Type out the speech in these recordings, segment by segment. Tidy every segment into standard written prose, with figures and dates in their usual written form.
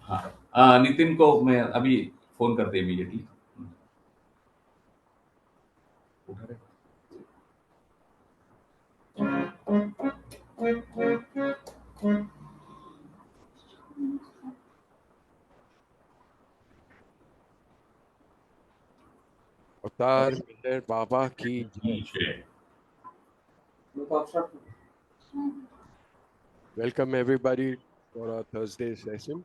हाँ, नितिन को मैं अभी फोन करते इमीडिएटली। उठा रहे? अवतार मेहर बाबा की जय। जय। Welcome everybody for our Thursday session.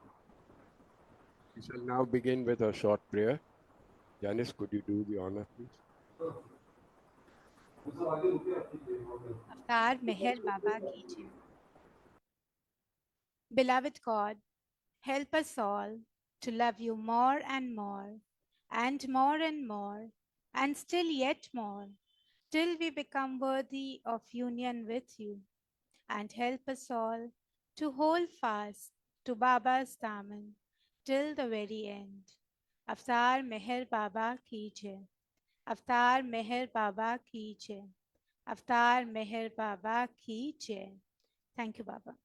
We shall now begin with a short prayer. Janice, could you do the honor, please? अवतार मेहर बाबा की जय. Beloved God, help us all to love you more and more, and more and more, and still yet more, till we become worthy of union with you. And help us all to hold fast to Baba's daman till the very end. Avatar Meher Baba ki jai. Avatar Meher Baba ki jai. Avatar Meher Baba ki jai. Thank you, Baba.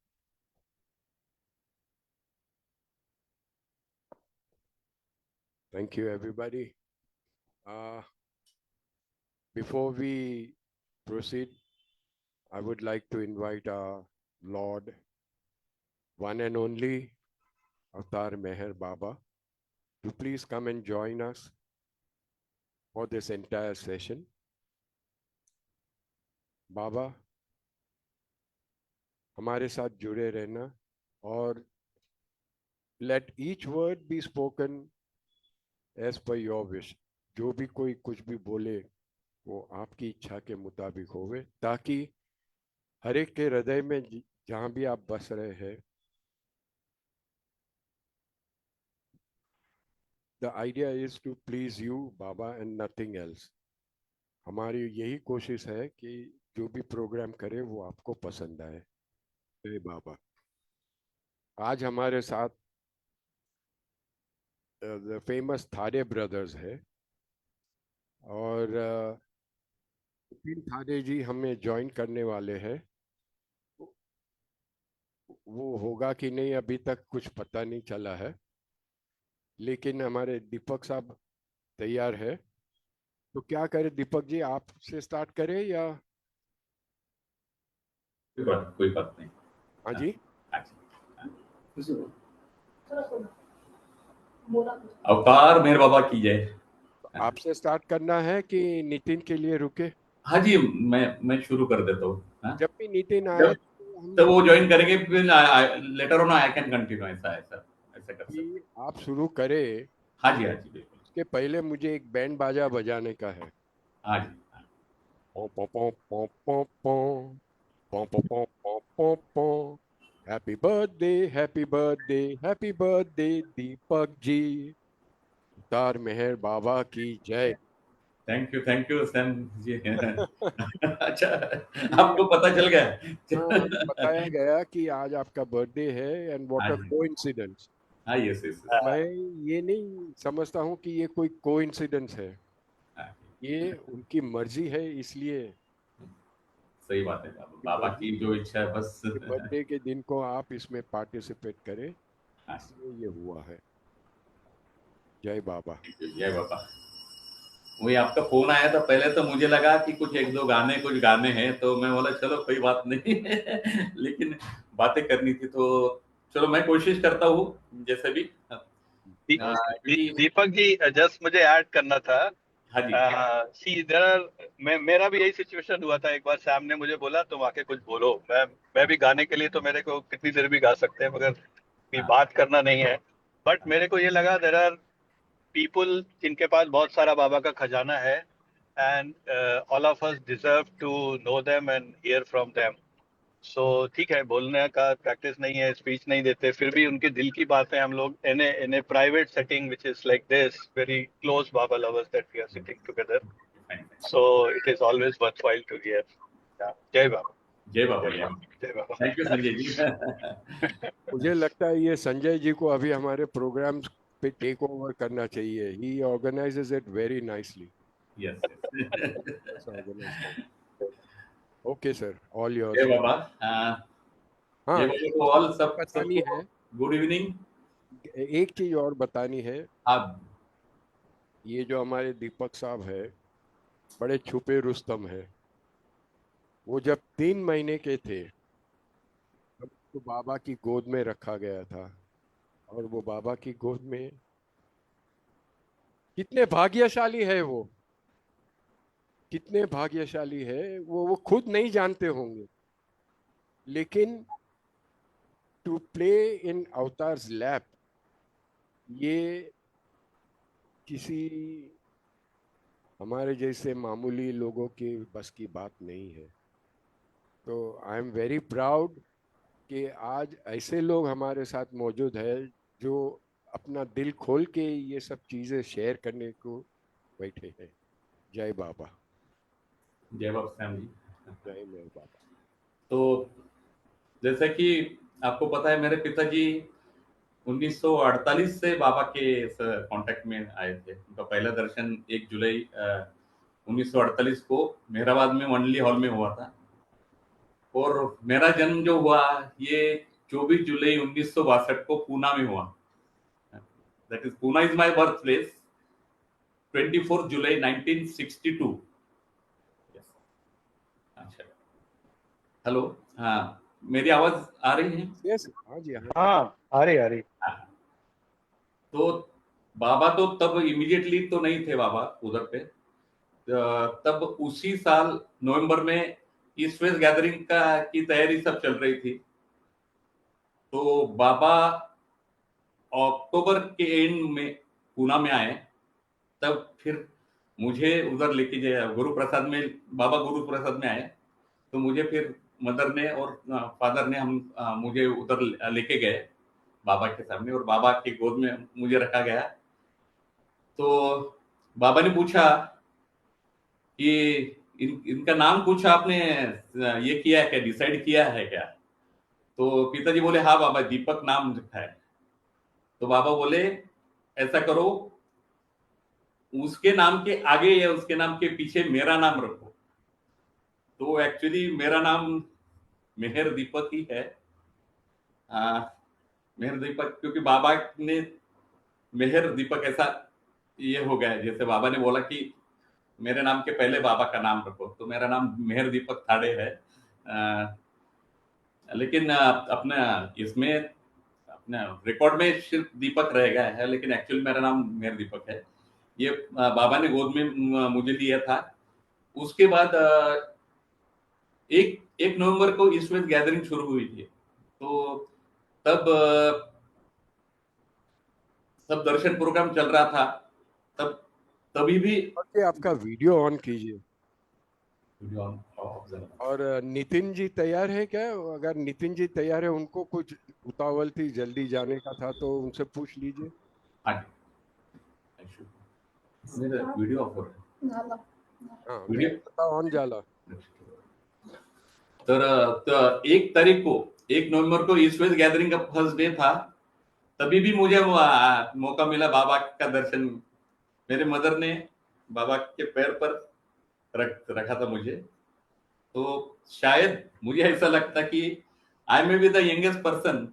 Thank you, everybody. Before we proceed, I would like to invite our Lord, one and only Avatar Meher Baba, to please come and join us for this entire session. Baba, हमारे साथ जुड़े रहना और let each word be spoken as per your wish. जो भी कोई कुछ भी बोले वो आपकी इच्छा के मुताबिक होवे, ताकि हर एक के हृदय में जहां भी आप बस रहे हैं, the idea is to please you Baba and nothing else. हमारी यही कोशिश है कि जो भी प्रोग्राम करे वो आपको पसंद आए। जय बाबा। आज हमारे साथ द फेमस थारे ब्रदर्स है और विपिन थारे जी हमें ज्वाइन करने वाले हैं। वो होगा कि नहीं अभी तक कुछ पता नहीं चला है, लेकिन हमारे दीपक साहब तैयार है। तो क्या करें दीपक जी, आपसे स्टार्ट करें या? कोई बात नहीं। हाँ जी, अवतार मेहर बाबा की जय। आपसे स्टार्ट करना है कि नितिन के लिए रुके? हाँ जी, मैं शुरू कर देता हूँ। जब भी नितिन आए जब तब वो ज्वाइन करेंगे, फिर later on I can continue. ऐसा ऐसा ऐसा कर सकते। कि आप शुरू करें, हाँ जी, हाँ जी, बिल्कुल। उसके पहले मुझे एक बैंड बाजा बजाने का है। हाँ जी। पो पो पो पो पो पो पो पो पो पो पो पो। Happy birthday, happy birthday, happy birthday Deepak ji. Avatar Meher Baba की जय। Thank you Sam ji. अच्छा, आपको पता चल गया? हाँ, हमें बताया गया कि आज आपका बर्थडे है एंड व्हाट हाँ अ जी। कोइंसिडेंस। हाँ, यस यस। मैं ये नहीं समझता हूँ कि ये कोई कोइंसिडेंस है, ये उनकी मर्जी है, इसलिए सही बात है। कि बाबा मर्जी की जो इच्छा है बस। कि बर्थडे के दिन को आप इसमें पार्टिसिपेट करें, हाँ, इसलिए ये हुआ है। जय बाबा। जय बाबा। वही आपका फोन आया था पहले, तो मुझे लगा कि कुछ एक दो कुछ गाने हैं, तो मैं बोला चलो कोई बात नहीं। लेकिन बातें करनी थी, तो चलो मैं कोशिश करता हूँ जैसे भी। क्योंकि दीपक जी, जस्ट मुझे ऐड करना था। हाँ जी। सी देयर आर, मेरा भी यही सिचुएशन हुआ था। एक बार सैम ने मुझे बोला तुम आके कुछ बोलो। मैं भी गाने के लिए तो मेरे को कितनी देर भी गा सकते हैं, मगर कोई बात करना नहीं है। बट मेरे को ये लगा देयर आर पीपल जिनके पास बहुत सारा बाबा का खजाना है, and all of us deserve to know them and hear from them. So ठीक है, बोलने का प्रैक्टिस नहीं है, स्पीच नहीं देते, फिर भी उनके दिल की बातें हम लोग in a private setting which is like this very close Baba lovers that we are sitting together, so it is always worthwhile to hear. जय बाबा, जय बाबा, जय जय बाबा। Thank you Sanjay ji. मुझे लगता है ये संजय जी को अभी हमारे प्रोग्राम्स पे टेक ओवर करना चाहिए। He organizes it very nicely. Yes yes. बस ऑर्गेनाइज कर। Okay sir, all yours. जय बाबा। हाँ, जय बाबा टू ऑल, सब पता नहीं सबको है गुड इवनिंग। एक चीज और बतानी है। आप ये जो हमारे दीपक साहब है, बड़े छुपे रुस्तम है। वो जब 3 महीने के थे तब तो बाबा की गोद में रखा गया था। और वो बाबा की गोद में कितने भाग्यशाली है वो, कितने भाग्यशाली है वो खुद नहीं जानते होंगे। लेकिन to play in avatar's lap, ये किसी हमारे जैसे मामूली लोगों के बस की बात नहीं है। तो आई एम वेरी प्राउड कि आज ऐसे लोग हमारे साथ मौजूद है जो अपना दिल खोल के ये सब चीजें शेयर करने को बैठे हैं। जय बाबा। जय बाबा श्याम जी। जय मेरे बाबा। तो जैसे कि आपको पता है, मेरे पिताजी 1948 से बाबा के कांटेक्ट में आए थे। उनका पहला दर्शन 1 जुलाई 1948 को मेहराबाद में वनली हॉल में हुआ था। और मेरा जन्म जो हुआ ये 24 जुलाई 1962 को पूना में हुआ। That is Poona is my birth place. 24 July 1962। Yes. अच्छा, हेलो, हाँ, मेरी आवाज आ रही है? यस, हाँ जी, हाँ। हाँ, आ रही। हाँ। तो बाबा तो तब इमीडिएटली तो नहीं थे बाबा उधर पे। तब उसी साल नवंबर में ईस्ट वेस्ट गैदरिंग का की तैयारी सब चल रही थी। तो बाबा अक्टूबर के एंड में पूना में आए। तब फिर मुझे उधर लेके गए गुरु प्रसाद में। बाबा गुरु प्रसाद में आए तो मुझे फिर मदर ने और फादर ने मुझे उधर लेके गए बाबा के सामने, और बाबा की गोद में मुझे रखा गया। तो बाबा ने पूछा कि इनका नाम कुछ आपने ये किया है क्या, डिसाइड किया है क्या? तो पिताजी बोले हाँ बाबा, दीपक नाम रखा है। तो बाबा बोले ऐसा करो, उसके नाम के आगे या उसके नाम के पीछे मेरा नाम रखो। तो एक्चुअली मेरा नाम मेहर दीपक ही है। मेहर दीपक क्योंकि बाबा ने मेहर दीपक ऐसा ये हो गया है। जैसे बाबा ने बोला कि मेरे नाम के पहले बाबा का नाम रखो, तो मेरा नाम मेहर दीपक थाड़े है। लेकिन अपना इसमें अपना रिकॉर्ड में सिर्फ दीपक रह गया है, लेकिन एक्चुअली मेरा नाम मेहर दीपक है। ये बाबा ने गोद में मुझे लिया था। उसके बाद 1 नवंबर को ईस्ट वेस्ट गैदरिंग शुरू हुई थी। तो तब सब दर्शन प्रोग्राम चल रहा था। तब तभी भी और आपका वीडियो ऑन कीजिए। और नितिन जी तैयार है क्या? अगर नितिन जी तैयार है, उनको कुछ उतावल थी, जल्दी जाने का था, तो उनसे पूछ लीजिए। मेरा वीडियो ऑफ हो रहा है। हाँ, वीडियो ऑन जाला। तर 1 तारीख को 1 नवंबर को ईस्ट वेस्ट गैदरिंग का फर्स्ट डे था। तभी भी मुझे मौका मिला बाबा का दर्शन। मेरे मदर ने बाबा के पैर पर रखा था मुझे। तो शायद मुझे ऐसा लगता कि I may be the youngest person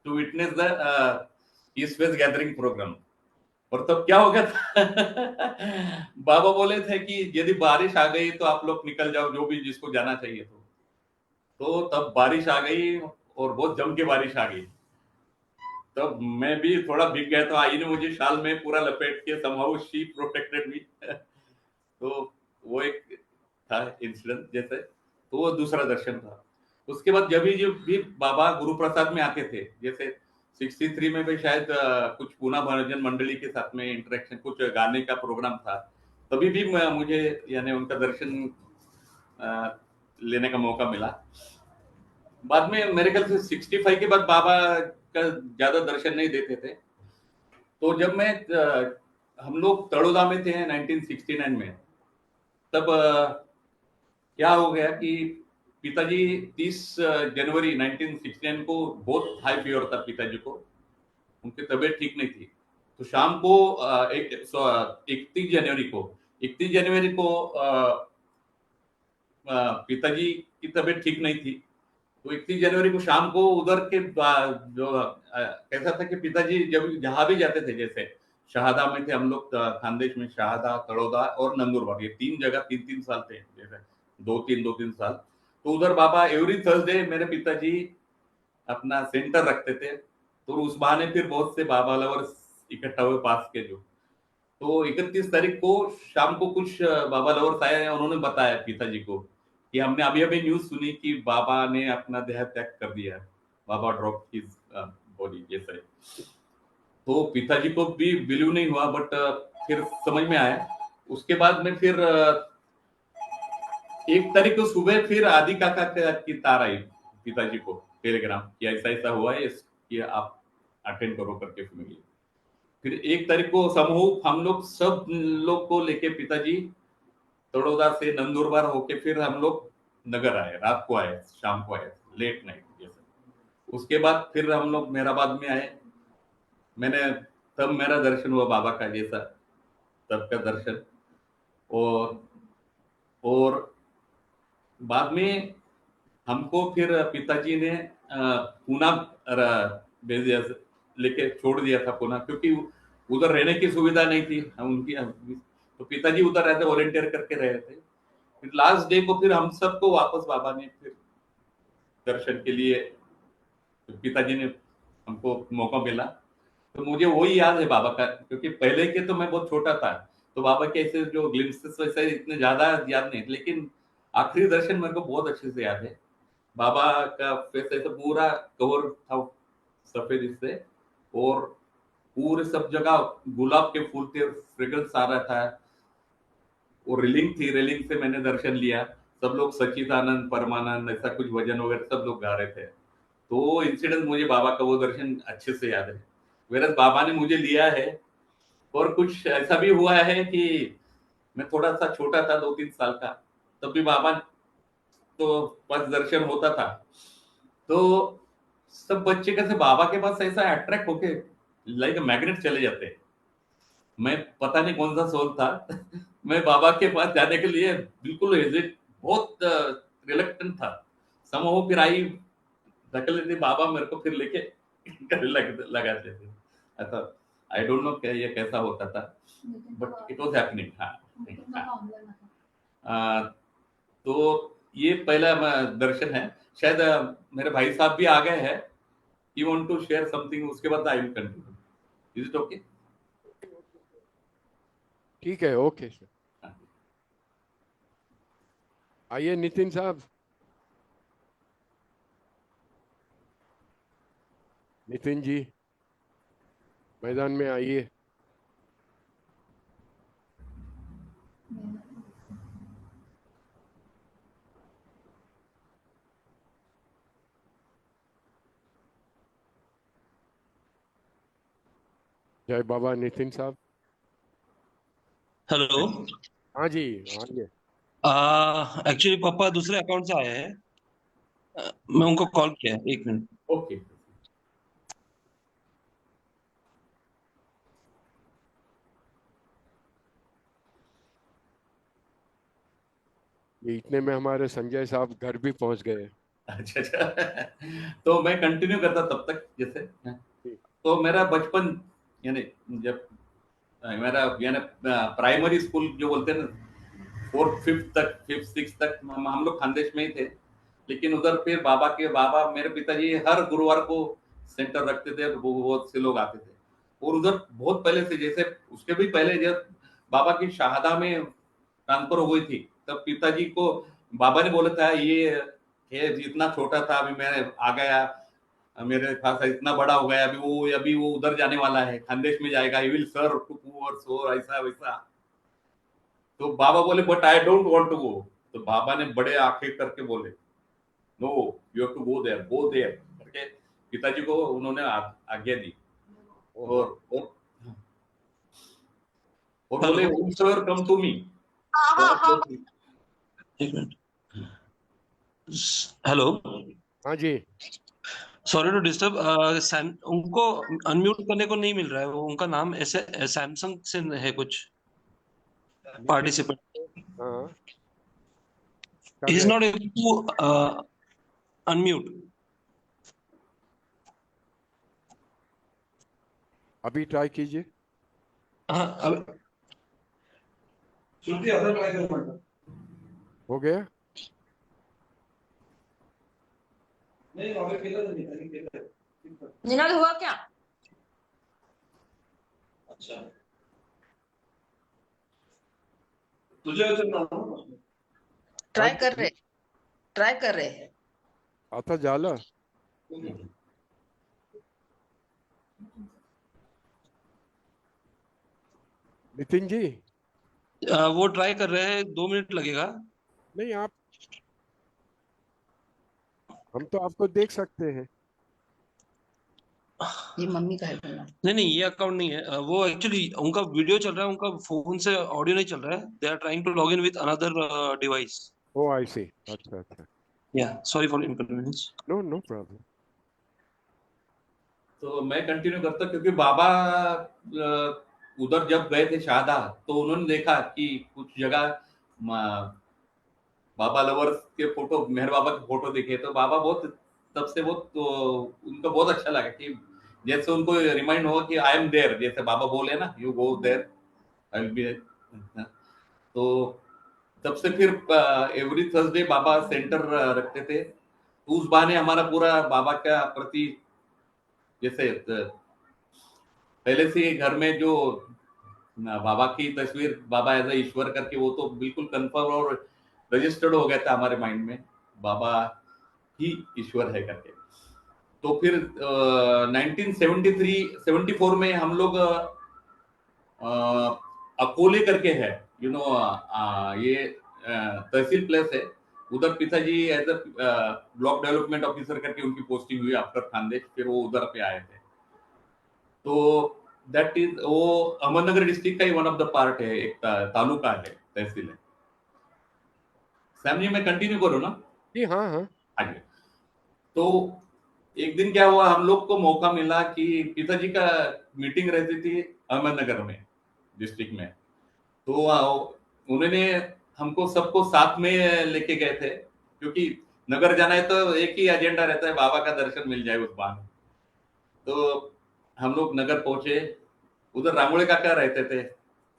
to witness the east west gathering programme. और तब क्या हो गया था बाबा बोले थे कि यदि बारिश आ गई तो आप लोग निकल जाओ, जो भी जिसको जाना चाहिए। तो तब बारिश आ गई और बहुत जम के बारिश आ गई। तब मैं भी थोड़ा भीग गया, तो आई ने मुझे शाल में पूरा लपेट के समहाउ शी प्रोटेक्टेड मी। तो वो एक था इंसिडेंट जैसे। तो वो दूसरा दर्शन था। उसके बाद जब भी बाबा गुरु प्रसाद में आते थे, जैसे 63 में भी शायद कुछ पूना भजन मंडली के साथ में इंटरेक्शन, कुछ गाने का प्रोग्राम था, तभी भी मुझे यानी उनका दर्शन लेने का मौका मिला। बाद में मेरे ख्याल से 65 के बाद बाबा का ज्यादा दर्शन नहीं देते थे। तो जब मैं हम लोग तड़ोदा में थे 1969 में, तब क्या हो गया कि पिताजी 30 जनवरी 1969 को बहुत हाई फीवर था पिताजी को। उनकी तबीयत ठीक नहीं थी। तो शाम को 31 जनवरी को पिताजी की तबीयत ठीक नहीं थी। तो 31 जनवरी को शाम को उधर के जो कैसा था कि पिताजी जब जहां भी जाते थे, जैसे शहादा में थे हम लोग, खानदेश में शहादा, तड़ोदा और नंदुरबार, ये 3 जगह 3-3 साल थे, जैसे 2-3 साल। तो उधर बाबा एवरी थर्सडे मेरे पिताजी अपना सेंटर रखते थे, तो उस बहाने फिर बहुत से बाबा लवर्स इकट्ठा हुए पास के जो। तो 31 तारीख को शाम को कुछ बाबा लवर्स आए हैं, उन्होंने बताया पिताजी को कि हमने अभी अभी न्यूज सुनी कि बाबा ने अपना देह त्याग कर दिया है, बाबा ड्रॉप हिज बॉडी, जैसे। तो पिताजी को भी बिलीव नहीं हुआ, बट फिर समझ में आया। उसके बाद में फिर 1 तारीख को सुबह फिर आदि काका की तार आई पिताजी को, टेलीग्राम कि ऐसा ऐसा हुआ है, कि आप अटेंड करो करके फैमिली। फिर 1 तारीख को समूह हम लोग सब लोग को लेके पिताजी तड़ोदा से नंदुरबार होके फिर हम लोग नगर आए, रात को आए, शाम को आए, लेट नाइट जैसे। उसके बाद फिर हम लोग मेहराबाद में आए। मैंने तब मेरा दर्शन हुआ बाबा का, जैसा तब का दर्शन। और बाद में हमको फिर पिताजी ने पूना भेज दिया, लेके छोड़ दिया था पूना, क्योंकि उधर रहने की सुविधा नहीं थी उनकी। तो पिताजी उधर रहते, वॉलेंटियर करके रहे थे। फिर लास्ट डे को फिर हम सबको वापस बाबा ने फिर दर्शन के लिए, पिताजी ने हमको मौका मिला। तो मुझे वही याद है बाबा का, क्योंकि पहले के तो मैं बहुत छोटा था, तो बाबा के ऐसे जो ग्लिम्पसेस वैसे इतने ज्यादा याद नहीं, लेकिन आखिरी दर्शन मेरे को बहुत अच्छे से याद है। बाबा का फेस ऐसे पूरा कवर था सफेद इससे, और पूरे सब जगह गुलाब के फूल थे, फ्रेग्रेंस आ रहा था। वो रेलिंग थी, रेलिंग से मैंने दर्शन लिया। सब लोग सच्चिदानंद, परमानंद, ऐसा कुछ भजन वगैरह सब लोग गा रहे थे। तो वो इंसिडेंट मुझे बाबा का वो दर्शन अच्छे से याद है। वेरस बाबा ने मुझे लिया है। और कुछ ऐसा भी हुआ है कि मैं थोड़ा सा छोटा था, 2-3 साल का, तब भी बाबा तो पास दर्शन होता था। तो सब बच्चे कैसे बाबा के पास ऐसा अट्रैक्ट होके लाइक मैग्नेट चले जाते हैं। मैं पता नहीं कौन सा सोल था मैं बाबा के पास जाने के लिए बिल्कुल हेजिट, बहुत रिलक्टेंट था। समूह फिर आई धकेल देती, बाबा मेरे को फिर लेके गले लगाते थे। ऐसा आई डोंट नो क्या ये कैसा होता था, बट इट वाज हैपनिंग। हाँ, तो ये पहला दर्शन है। शायद मेरे भाई साहब भी आ गए हैं, you want to share something, उसके बाद I will continue. Is it okay? ठीक है, ओके सर। आइए नितिन साहब, नितिन जी मैदान में आइए। जय बाबा नितिन साहब। हेलो। हाँ जी, आइए। एक्चुअली पापा दूसरे अकाउंट से आए हैं, मैं उनको कॉल किया है, 1 मिनट। ओके। ये इतने में हमारे संजय साहब घर भी पहुंच गए। अच्छा अच्छा तो मैं कंटिन्यू करता तब तक, जैसे। तो मेरा बचपन, यानी जब मेरा यानी प्राइमरी स्कूल जो बोलते हैं ना, 4th 5th तक, 5th 6th तक हम लोग खानदेश में ही थे। लेकिन उधर फिर बाबा मेरे पिताजी हर गुरुवार को सेंटर रखते थे, वो बहुत से लोग आते थे। और उधर बहुत पहले से, जैसे उसके भी पहले जब बाबा की शहादा में ट्रांसफर हो गई थी, तब पिताजी को बाबा ने बोला था ये इतना छोटा था, अभी मैं आ गया, मेरे पास इतना बड़ा हो गया, अभी वो उधर जाने वाला है, खानदेश में जाएगा, he will serve to poors और ऐसा वैसा। तो बाबा बोले but I don't want to go. तो बाबा ने बड़े आंखें करके बोले no, you have to go there करके पिताजी को उन्होंने आज्ञा दी। और बोले whomsoever come to me. 1 minute. Hello. हाँ जी। Sorry to disturb. उनको अनम्यूट करने को नहीं मिल रहा है, वो उनका नाम ऐसे सैमसंग से है कुछ पार्टिसिपेंट। हाँ, he is not able to unmute. अभी ट्राई कीजिए। हाँ अब श्रुति अदर ट्राई करो। हो गया? नहीं अभी केला तो नहीं। निनाद हुआ क्या? अच्छा तुझे ट्राई कर रहे। आता जाला? नितिन जी, वो ट्राई कर रहे हैं, 2 मिनट लगेगा। नहीं आप, हम तो आपको देख सकते हैं। ये मम्मी का है बोलना। नहीं ये अकाउंट नहीं है। वो एक्चुअली उनका वीडियो चल रहा है, उनका फोन से ऑडियो नहीं चल रहा है। They are trying to log in with another device. Oh I see, अच्छा अच्छा। Yeah sorry for inconvenience. No no problem. तो मैं कंटिन्यू करता क्योंकि बाबा उधर जब गए थे शारदा तो उन्होंने देखा कि कुछ जगह बाबा लवर्स के फोटो, मेहर बाबा के फोटो दिखे तो बाबा बहुत, तब से बहुत तो उनको बहुत अच्छा लगा कि जैसे उनको रिमाइंड हुआ कि आई एम देयर, जैसे बाबा बोले ना you go there I will be. तो तब से फिर एवरी थर्सडे बाबा सेंटर रखते थे, तो उस बहाने हमारा पूरा बाबा का प्रति, जैसे पहले से ही घर में जो बाबा की तस्वीर, बाबा एज ए ईश्वर करके, वो तो बिल्कुल कंफर्म और रजिस्टर्ड हो गया था हमारे माइंड में, बाबा ही ईश्वर है करके। तो फिर 1973-74 में हम लोग अकोले करके है, यू नो, ये तहसील प्लेस है, उधर पिताजी as a block development officer करके उनकी पोस्टिंग हुई आफ्टर खानदेश, फिर वो उधर पे आए थे। तो दैट इज, वो अहमदनगर डिस्ट्रिक्ट का ही वन ऑफ द पार्ट है, एक तालुका है, तहसील है। सैम जी मैं कंटिन्यू करूँ ना? जी हाँ हाँ। आगे तो एक दिन क्या हुआ, हम लोग को मौका मिला कि पिताजी का मीटिंग रहती थी अहमदनगर में डिस्ट्रिक्ट में, तो उन्होंने हमको सबको साथ में लेके गए थे, क्योंकि नगर जाना है तो एक ही एजेंडा रहता है, बाबा का दर्शन मिल जाए उस बार। तो हम लोग नगर पहुंचे, उधर रामोड़े काका रहते थे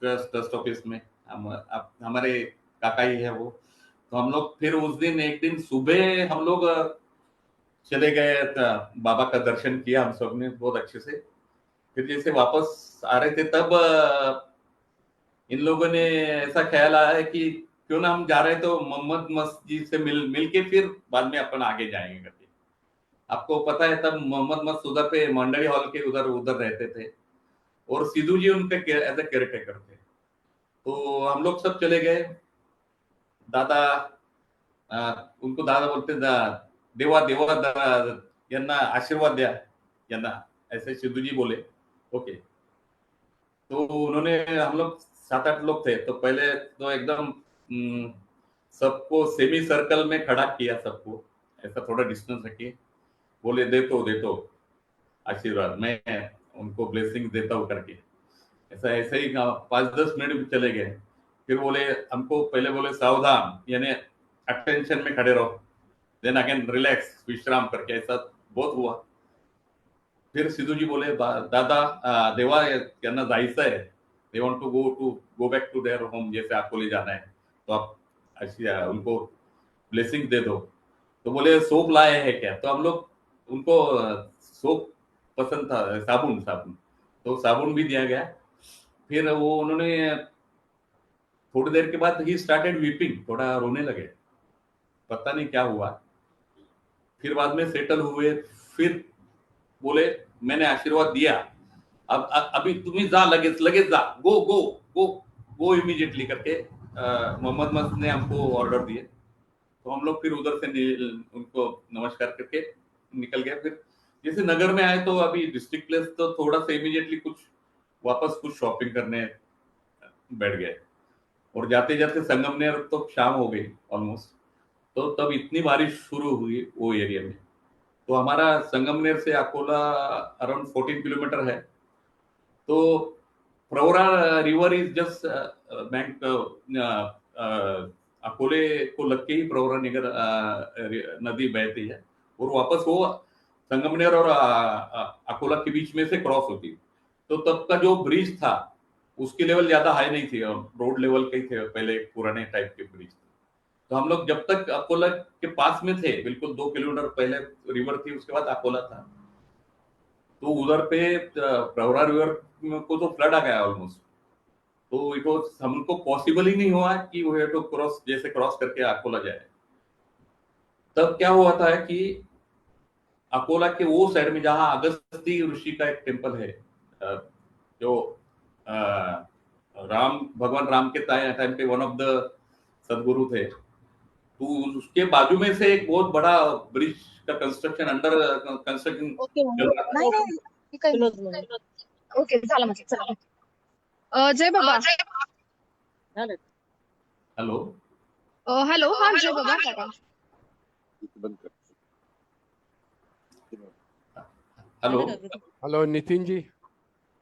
ट्रस्ट ऑफिस में, हमारे काका ही है वो। तो हम लोग फिर उस दिन, एक दिन सुबह हम लोग चले गए, बाबा का दर्शन किया हम सब ने बहुत अच्छे से। फिर जैसे वापस आ रहे थे तब इन लोगों ने ऐसा ख्याल आया है कि क्यों ना हम जा रहे तो मोहम्मद मस्जिद से मिल के फिर बाद में अपन आगे जाएंगे करके। आपको पता है तब मोहम्मद मस्जिद उधर पे मंडली हॉल के उधर रहते थे, और सिद्धू जी उनके एज ए केयर टेकर थे। तो हम लोग सब चले गए, दादा, उनको दादा बोलते, देवा देवा यांना आशीर्वाद द्या यांना, ऐसे सिद्धू जी बोले। ओके, तो उन्होंने, हम लोग 7-8 लोग थे, तो पहले तो एकदम सबको सेमी सर्कल में खड़ा किया, सबको ऐसा थोड़ा डिस्टेंस रखिए, बोले दे तो आशीर्वाद, मैं उनको ब्लेसिंग देता हूँ करके। ऐसा ऐसे ही 5-10 मिनट भी चले गए। फिर बोले हमको, पहले बोले सावधान, यानी अटेंशन में खड़े रहो, देन अगेन रिलैक्स, विश्राम करके, ऐसा बहुत हुआ। फिर सिद्धू जी बोले दादा, देवा यांना जायचं आहे, they want to go back to their home, जैसे आपको ले जाना है तो आप ऐसी उनको ब्लेसिंग दे दो। तो बोले सोप लाए हैं क्या? तो हम लोग उनको सोप पसंद था, साबुन, तो साबुन भी दिया गया। फिर वो उन्होंने थोड़ी देर के बाद ही स्टार्टेड वीपिंग, थोड़ा रोने लगे, पता नहीं क्या हुआ। फिर बाद में सेटल हुए, फिर बोले मैंने आशीर्वाद दिया, अब अभी तुम्ही जा, लगेच जा, गो गो गो गो इमीडिएटली करके मोहम्मद मस्जिद ने हमको ऑर्डर दिए। तो हम लोग फिर उधर से उनको नमस्कार करके निकल गए। फिर जैसे नगर में आए तो अभी डिस्ट्रिक्ट प्लेस, तो थोड़ा सा इमीडिएटली कुछ शॉपिंग करने बैठ गए, और जाते जाते संगमनेर तो शाम हो गई ऑलमोस्ट। तो तब इतनी बारिश शुरू हुई वो एरिया में, तो हमारा संगमनेर से अकोला अराउंड 14 किलोमीटर है। तो Pravara river is just bank, Akole को लग के ही प्रवरा निगर नदी बहती है, और वापस वो संगमनेर और अकोला के बीच में से क्रॉस होती। तो तब का जो ब्रिज था उसकी लेवल ज्यादा हाई नहीं थी, रोड लेवल के ही थे पहले, पुराने टाइप के ब्रिज। तो हम लोग जब तक अकोला के पास में थे, बिल्कुल 2 किलोमीटर पहले रिवर थी, उसके बाद अकोला था, तो उधर पे प्रवरा रिवर को तो फ्लड आ गया ऑलमोस्ट। तो इट वाज, हमको पॉसिबल ही नहीं हुआ कि वो तो क्रॉस, जैसे क्रॉस करके अकोला जाए। तब क्या हुआ था कि अकोला के वो साइड में जहां अगस्ती ऋषि का एक टेम्पल है, जो भगवान राम के टाइम पे वन ऑफ द सदगुरु थे, तो उसके बाजू में से एक बहुत बड़ा ब्रिज का कंस्ट्रक्शन, अंडर कंस्ट्रक्शन चल रहा था। नाही नाही ठीक आहे. ओके झालं म्हणजे चला. जय बाबा. हेलो हॅलो हा जय बाबा काका. हेलो हेलो नितिन जी,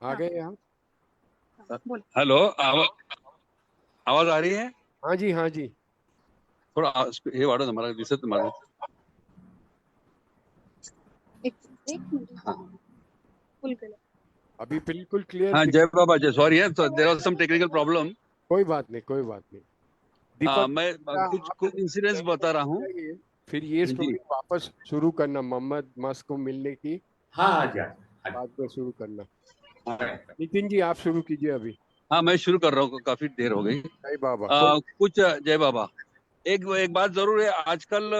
आ गए आप? हेलो, आवाज आ रही है? हाँ जी, हाँ जी. थोड़ा हे वाढव ना, मला दिसत नाही मला. एक मिनिट. फुल केलं. अभी बिल्कुल क्लियर. हाँ, जय बाबा जय. सॉरी है, there was some technical problem. कोई बात नहीं, कोई बात नहीं. दीपक, मैं कुछ इंसिडेंट्स बता रहा हूँ. फिर ये स्टोरी वापस शुरू करना, मोहम्मद मस्क को मिलने की. हाँ जी, बात में शुरू करना. हाँ, नितिन जी आप शुरू कीजिए अभी. हाँ मैं शुरू कर रहा हूँ, काफी देर हो गई. जय बाबा. कुछ जय बाबा. एक बात जरूर है, आजकल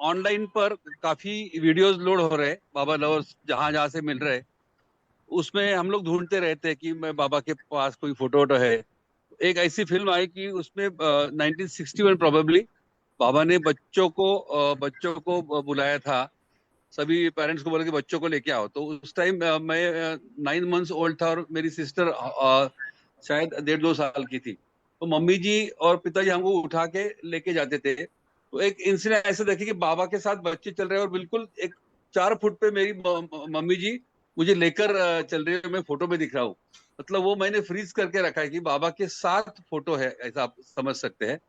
ऑनलाइन पर काफी वीडियोस लोड हो रहे हैं, बाबा लवर्स जहां से मिल रहे हैं. उसमें हम लोग ढूंढते रहते हैं कि मैं बाबा के पास कोई फोटो है. एक ऐसी फिल्म आई कि उसमें 1961 प्रोबेबली बाबा ने बच्चों को बुलाया था. सभी पेरेंट्स को बोला कि बच्चों को लेके आओ. तो उस टाइम मैं 9 मंथ्स ओल्ड था और मेरी सिस्टर शायद 1.5-2 साल की थी. तो मम्मी जी और पिताजी हमको उठा के लेके जाते थे. तो एक इंसिडेंट ऐसे देखे कि बाबा के साथ बच्चे चल रहे हैं और बिल्कुल एक 4 फुट पे मेरी मम्मी जी मुझे लेकर चल रही है. मैं फोटो में दिख रहा हूँ. मतलब वो मैंने फ्रीज करके रखा है कि बाबा के साथ फोटो है, ऐसा आप समझ सकते हैं.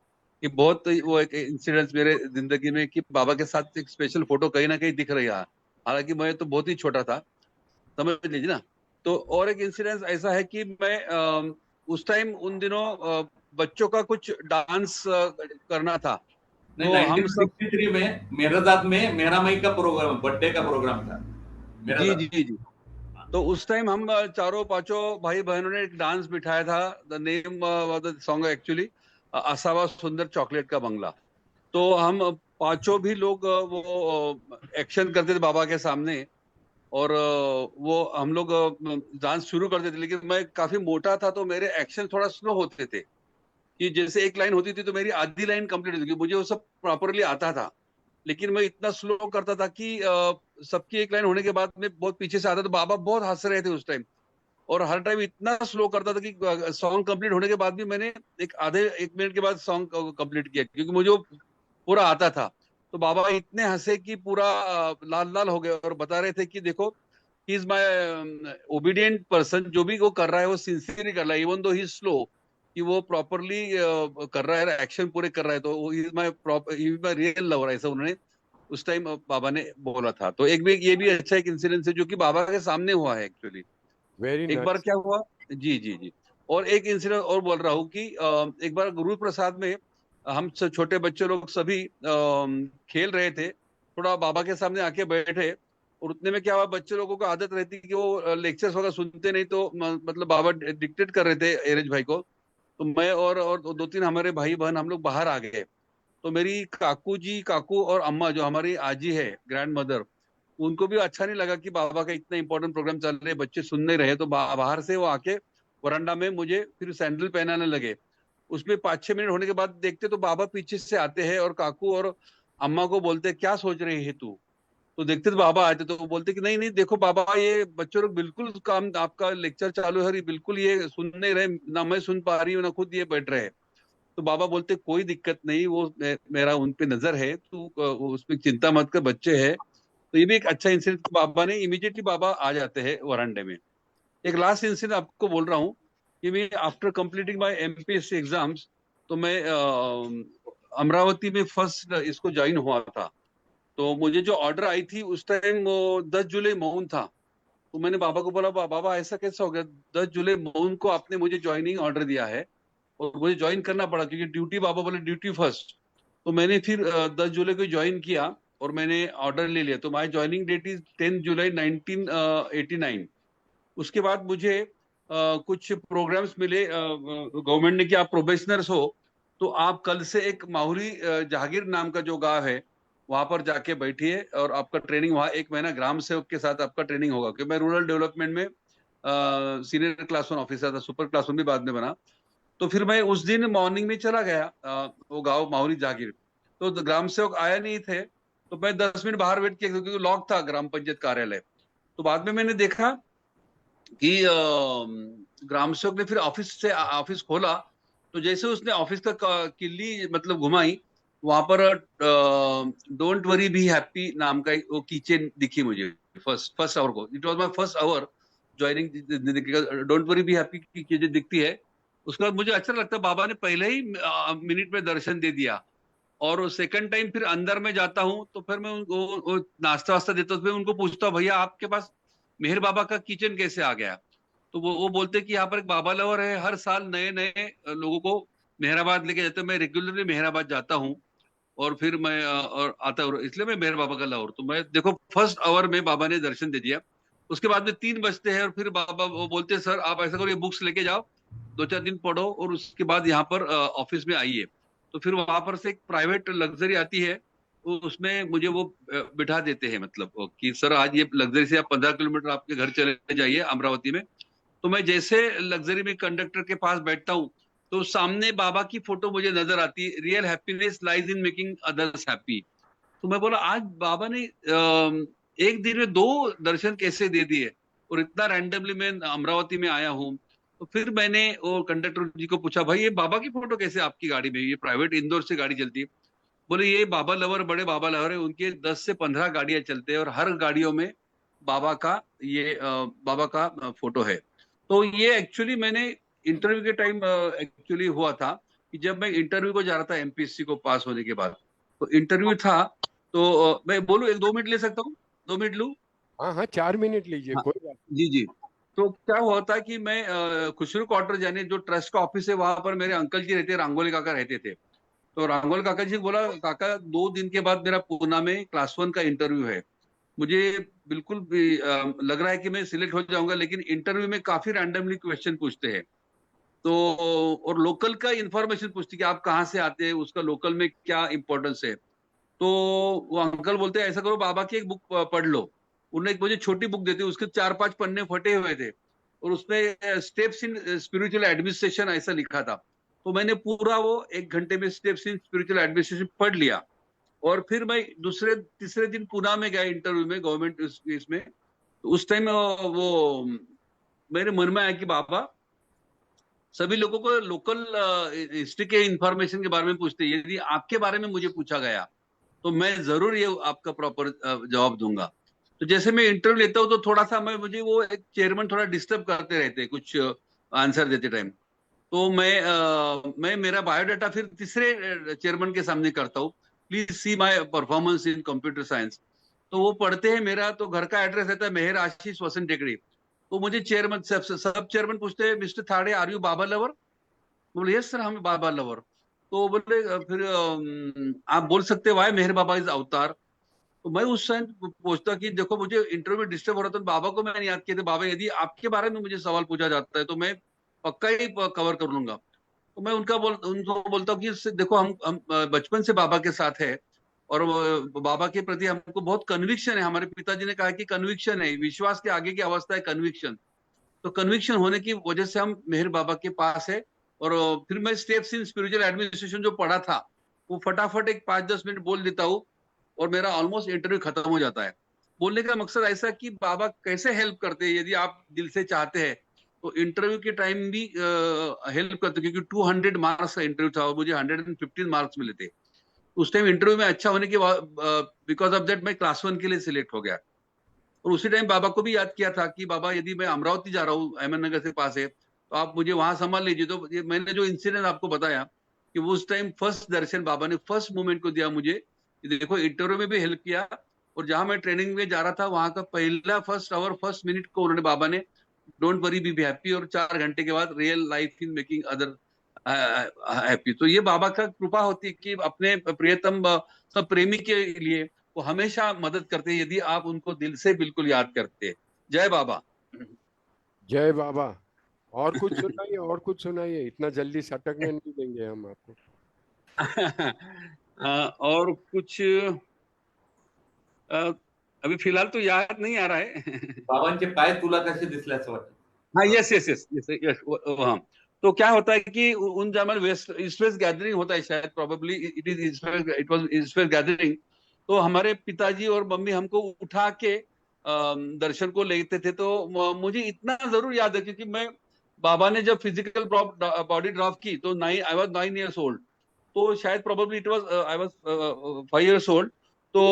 कि बहुत वो एक इंसिडेंस मेरे जिंदगी में कि बाबा के साथ एक स्पेशल फोटो कहीं ना कहीं दिख रही है. हालांकि मैं तो बहुत ही छोटा था, समझ लीजिए ना. तो और एक इंसिडेंस ऐसा है कि मैं उस टाइम उन दिनों बच्चों का कुछ डांस करना था. नहीं, 1963 में मेरादाद में मेरा मई का प्रोग्राम, बर्थडे का प्रोग्राम था. जी. तो उस टाइम हम 4-5 भाई बहनों ने एक डांस बिठाया था. The name of the song actually असावा सुंदर चॉकलेट का बंगला. तो हम 5 भी लोग वो एक्शन करते थे बाबा के सामने और वो हम लोग डांस शुरू करते थे. लेकिन मैं काफी मोटा था तो मेरे एक्शन थोड़ा स्लो होते थे. कि जैसे एक लाइन होती थी तो मेरी आधी लाइन कंप्लीट होती थी. मुझे वो सब प्रॉपरली आता था, लेकिन मैं इतना स्लो करता था कि सबकी एक लाइन होने के बाद में बहुत पीछे से आता. तो बाबा बहुत हंस रहे थे उस टाइम. और हर टाइम इतना स्लो करता था कि सॉन्ग कंप्लीट होने के बाद भी मैंने 1 मिनट के बाद सॉन्ग कंप्लीट किया, क्योंकि मुझे पूरा आता था. तो बाबा इतने हंसे कि पूरा लाल लाल हो गए और बता रहे थे कि देखो, he is my obedient person. जो भी वो कर रहा है वो सिंसियरली कर रहा है, इवन दो ही स्लो, कि वो प्रॉपरली कर रहा है, एक्शन पूरे कर रहा है. तो he is my real lover, ऐसा उन्होंने उस टाइम बाबा ने बोला था. तो ये भी अच्छा एक इंसिडेंस है जो कि बाबा के सामने हुआ है एक्चुअली. एक बार क्या हुआ, जी. और एक इंसिडेंट और बोल रहा हूँ कि एक बार गुरु प्रसाद में हम छोटे बच्चे लोग सभी खेल रहे थे. थोड़ा बाबा के सामने आके बैठे और उतने में क्या हुआ, बच्चे लोगों को आदत रहती कि वो लेक्चर्स वगैरह सुनते नहीं. तो मतलब बाबा डिक्टेट कर रहे थे एरेज भाई को. तो मैं और 2-3 हमारे भाई बहन हम लोग बाहर आ गए. तो मेरी काकू और अम्मा जो हमारी आजी है, ग्रैंड मदर, उनको भी अच्छा नहीं लगा कि बाबा का इतना इंपॉर्टेंट प्रोग्राम चल रहे, बच्चे सुन नहीं रहे. तो बाहर से वो आके वरांडा में मुझे फिर सैंडल पहनाने लगे. उसमें 5-6 मिनट होने के बाद देखते तो बाबा पीछे से आते हैं और काकू और अम्मा को बोलते, क्या सोच रही है तू. तो देखते तो बाबा आते तो बोलते कि नहीं देखो बाबा, ये बच्चों लोग बिल्कुल काम, आपका लेक्चर चालू है, बिल्कुल ये सुन नहीं रहे, ना मैं सुन पा रही हूँ ना खुद ये बैठ रहे हैं. तो बाबा बोलते कोई दिक्कत नहीं, वो मेरा उन पे नजर है, तू उसमें चिंता मत कर, बच्चे है. तो ये भी एक अच्छा इंसिडेंट. बाबा ने इमीडिएटली बाबा आ जाते हैं वरांडे में. एक लास्ट इंसिडेंट आपको बोल रहा हूँ कि मैं after completing my MPSC exams, तो मैं अमरावती में फर्स्ट इसको ज्वाइन हुआ था. तो मुझे जो ऑर्डर आई थी उस टाइम वो 10 जुलाई मौन था। तो मैंने बाबा को बोला, बाबा ऐसा कैसा हो गया, 10 जुलाई मौन को आपने मुझे ज्वाइनिंग ऑर्डर दिया है और मुझे ज्वाइन करना पड़ा क्योंकि ड्यूटी, बाबा बोले ड्यूटी फर्स्ट। तो मैंने फिर 10 जुलाई को ज्वाइन किया और मैंने ऑर्डर ले लिया। तो माय ज्वाइनिंग डेट इज 10 जुलाई 1989। उसके बाद मुझे कुछ प्रोग्राम्स मिले गवर्नमेंट ने कि आप प्रोबेशनर्स हो तो आप कल से एक माहुरी जहांगीर नाम का जो गांव है वहां पर जाके बैठिए और आपका ट्रेनिंग वहां 1 महीना ग्राम सेवक के साथ आपका ट्रेनिंग होगा। क्योंकि मैं रूरल डेवलपमेंट में सीनियर क्लास 1 ऑफिसर था, सुपर क्लास 1 भी बाद में बना। तो फिर मैं उस दिन मॉर्निंग में चला गया वो गांव माहुरी जहांगीर। तो ग्राम सेवक आया नहीं थे तो मैं 10 मिनट बाहर वेट किया क्योंकि लॉक था ग्राम पंचायत कार्यालय। तो बाद में मैंने देखा कि ग्राम सेवक ने फिर ऑफिस खोला। तो जैसे उसने ऑफिस का किल्ली मतलब घुमाई, वहां पर डोंट वरी बी हैप्पी नाम का वो कीचेन दिखी मुझे फर्स्ट आवर को। It was my first hour joining. Don't worry be happy की चीजें दिखती है। उसके बाद मुझे अच्छा लगता है बाबा ने पहले ही मिनट में दर्शन दे दिया। और सेकंड टाइम फिर अंदर में जाता हूँ तो फिर मैं उनको नाश्ता वास्ता देता हूँ। उनको पूछता हूँ भैया आपके पास मेहर बाबा का किचन कैसे आ गया। तो वो बोलते कि यहाँ पर एक बाबा लवर है, हर साल नए नए लोगों को मेहराबाद लेके जाते हैं। मैं रेगुलरली मेहराबाद जाता हूँ और फिर मैं और आता हूँ, इसलिए मैं मेहर बाबा का लवर। तो मैं देखो फर्स्ट आवर में बाबा ने दर्शन दे दिया। उसके बाद में 3 बजते हैं और फिर बाबा वो बोलते हैं सर आप ऐसा करो ये बुक्स लेके जाओ 2-4 दिन पढ़ो और उसके बाद यहाँ पर ऑफिस में आइए। तो फिर वहां पर से एक प्राइवेट लग्जरी आती है, उसमें मुझे वो बिठा देते हैं मतलब कि सर आज ये लग्जरी से आप 15 किलोमीटर आपके घर चले जाइए अमरावती में। तो मैं जैसे लग्जरी में कंडक्टर के पास बैठता हूँ तो सामने बाबा की फोटो मुझे नजर आती है, real happiness lies in making others happy. तो मैं बोला आज बाबा ने एक दिन में 2 दर्शन कैसे दे दिए और इतना रैंडमली मैं अमरावती में आया हूँ। तो फिर मैंने वो कंडक्टर जी को पूछा भाई ये बाबा की फोटो कैसे आपकी गाड़ी में, ये प्राइवेट इंदौर से गाड़ी चलती है। बोले ये बाबा लवर, बड़े बाबा लवर है, उनके 10 से 15 गाड़ियां चलते हैं और हर गाड़ियों में बाबा का बाबा का फोटो है। तो ये एक्चुअली मैंने इंटरव्यू के टाइम एक्चुअली हुआ था कि जब मैं इंटरव्यू को जा रहा था एमपीएससी को पास होने के बाद। तो इंटरव्यू था तो मैं बोलूं 1-2 मिनट ले सकता हूँ, 2 मिनट लूं? हाँ 4 मिनट लीजिए, हाँ, कोई बात जी जी। तो क्या हुआ था कि मैं खुसरू क्वार्टर जाने जो ट्रस्ट का ऑफिस है वहां पर मेरे अंकल जी रहते, रांगोली काका रहते थे। तो रांगोली काका जी बोला काका 2 दिन के बाद मेरा पूना में क्लास 1 का इंटरव्यू है। मुझे बिल्कुल भी लग रहा है कि मैं सिलेक्ट हो जाऊंगा, लेकिन इंटरव्यू में काफी रैंडमली क्वेश्चन पूछते हैं। तो और लोकल का इंफॉर्मेशन पूछती कि आप कहाँ से आते हैं, उसका लोकल में क्या इंपॉर्टेंस है। तो वो अंकल बोलते हैं ऐसा करो बाबा की एक बुक पढ़ लो। उन्होंने एक मुझे छोटी बुक देती, उसके 4-5 पन्ने फटे हुए थे और उसमें स्टेप्स इन स्पिरिचुअल एडमिनिस्ट्रेशन ऐसा लिखा था। तो मैंने पूरा वो 1 घंटे में स्टेप्स इन स्पिरिचुअल एडमिनिस्ट्रेशन पढ़ लिया। और फिर मैं तीसरे दिन पुणे में गया इंटरव्यू में गवर्नमेंट इसमें। तो उस टाइम वो मेरे मन में आया कि बाबा सभी लोगों को लोकल हिस्ट्री के इंफॉर्मेशन के बारे में पूछते हैं, यदि आपके बारे में मुझे पूछा गया तो मैं जरूर ये आपका प्रॉपर जवाब दूंगा। तो जैसे मैं इंटरव्यू लेता हूँ तो थोड़ा सा मुझे वो एक चेयरमैन थोड़ा डिस्टर्ब करते रहते हैं कुछ आंसर देते टाइम। तो मैं मेरा बायोडाटा फिर तीसरे चेयरमैन के सामने करता हूँ, please see my performance in computer science. तो वो पढ़ते हैं मेरा, तो घर का एड्रेस रहता है मेहर आशीष वसंत टेकड़ी। तो मुझे चेयरमैन सब चेयरमैन पूछते हैं mister Thade are you Baba lover. बोले यस सर हम बाबा लवर। तो बोले फिर आप बोल सकते हैं वाई मेहर बाबा इज अवतार। तो मैं उस टाइम पूछता कि देखो मुझे इंटरव्यू में डिस्टर्ब हो रहा था, तो बाबा को मैंने याद किया था, बाबा यदि आपके बारे में मुझे सवाल पूछा जाता है तो मैं पक्का ही कवर कर लूंगा। तो मैं उनको बोलता हूँ कि देखो हम बचपन से बाबा के साथ है और बाबा के प्रति हमको बहुत कन्विक्शन है। हमारे पिताजी ने कहा कि कन्विक्शन है, विश्वास के आगे की अवस्था है कन्विक्शन। तो कन्विक्शन होने की वजह से हम मेहर बाबा के पास है। और फिर मैं स्टेप्स इन स्पिरिचुअल एडमिनिस्ट्रेशन जो पढ़ा था वो फटाफट एक 5-10 मिनट बोल देता हूँ और मेरा ऑलमोस्ट इंटरव्यू खत्म हो जाता है। बोलने का मकसद ऐसा कि बाबा कैसे हेल्प करते हैं, यदि आप दिल से चाहते हैं तो इंटरव्यू के टाइम भी हेल्प करते, क्योंकि 200 मार्क्स का इंटरव्यू था और मुझे 115 मार्क्स मिले थे। उस टाइम इंटरव्यू में अच्छा होने के बाद बिकॉज ऑफ दैट मैं क्लास 1 के लिए सिलेक्ट हो गया। और उसी टाइम बाबा को भी याद किया था कि बाबा यदि मैं अमरावती जा रहा हूँ, अहमद नगर से पास है, तो आप मुझे वहां संभाल लीजिए। तो मैंने जो इंसिडेंट आपको बताया कि वो उस टाइम फर्स्ट दर्शन बाबा ने फर्स्ट मोमेंट को दिया मुझे कि देखो इंटरव्यू में भी हेल्प किया, और जहां मैं ट्रेनिंग में जा रहा था वहां का पहला फर्स्ट आवर फर्स्ट मिनट को उन्होंने बाबा ने डोंट वरी बी हैप्पी, और 4 घंटे के बाद real life in making other happy. तो ये बाबा का कृपा होती है कि अपने प्रियतम सब प्रेमी के लिए वो हमेशा मदद करते हैं यदि आप उनको दिल से बिल्कुल याद करते हैं। जय बाबा। जय बाबा। और कुछ सुनाइए, और कुछ सुनाइए, इतना जल्दी सटकने नहीं देंगे हम आपको। और कुछ अभी फिलहाल तो याद नहीं आ रहा है। बाबांचे पाय तुला कसे दिसले असं वाटतं? हाँ, yes yes yes yes yes, हाँ। तो क्या होता है कि उन जमाने वेस्ट ईस्ट वेस्ट गैदरिंग होता है, शायद probably it was east west gathering. तो हमारे पिताजी और मम्मी हमको उठा के दर्शन को लेते थे। तो मुझे इतना जरूर याद है क्योंकि मैं बाबा ने जब फिजिकल बॉडी ड्रॉप की तो आई वाज 9 years old। तो शायद probably it was I was 5 years old। तो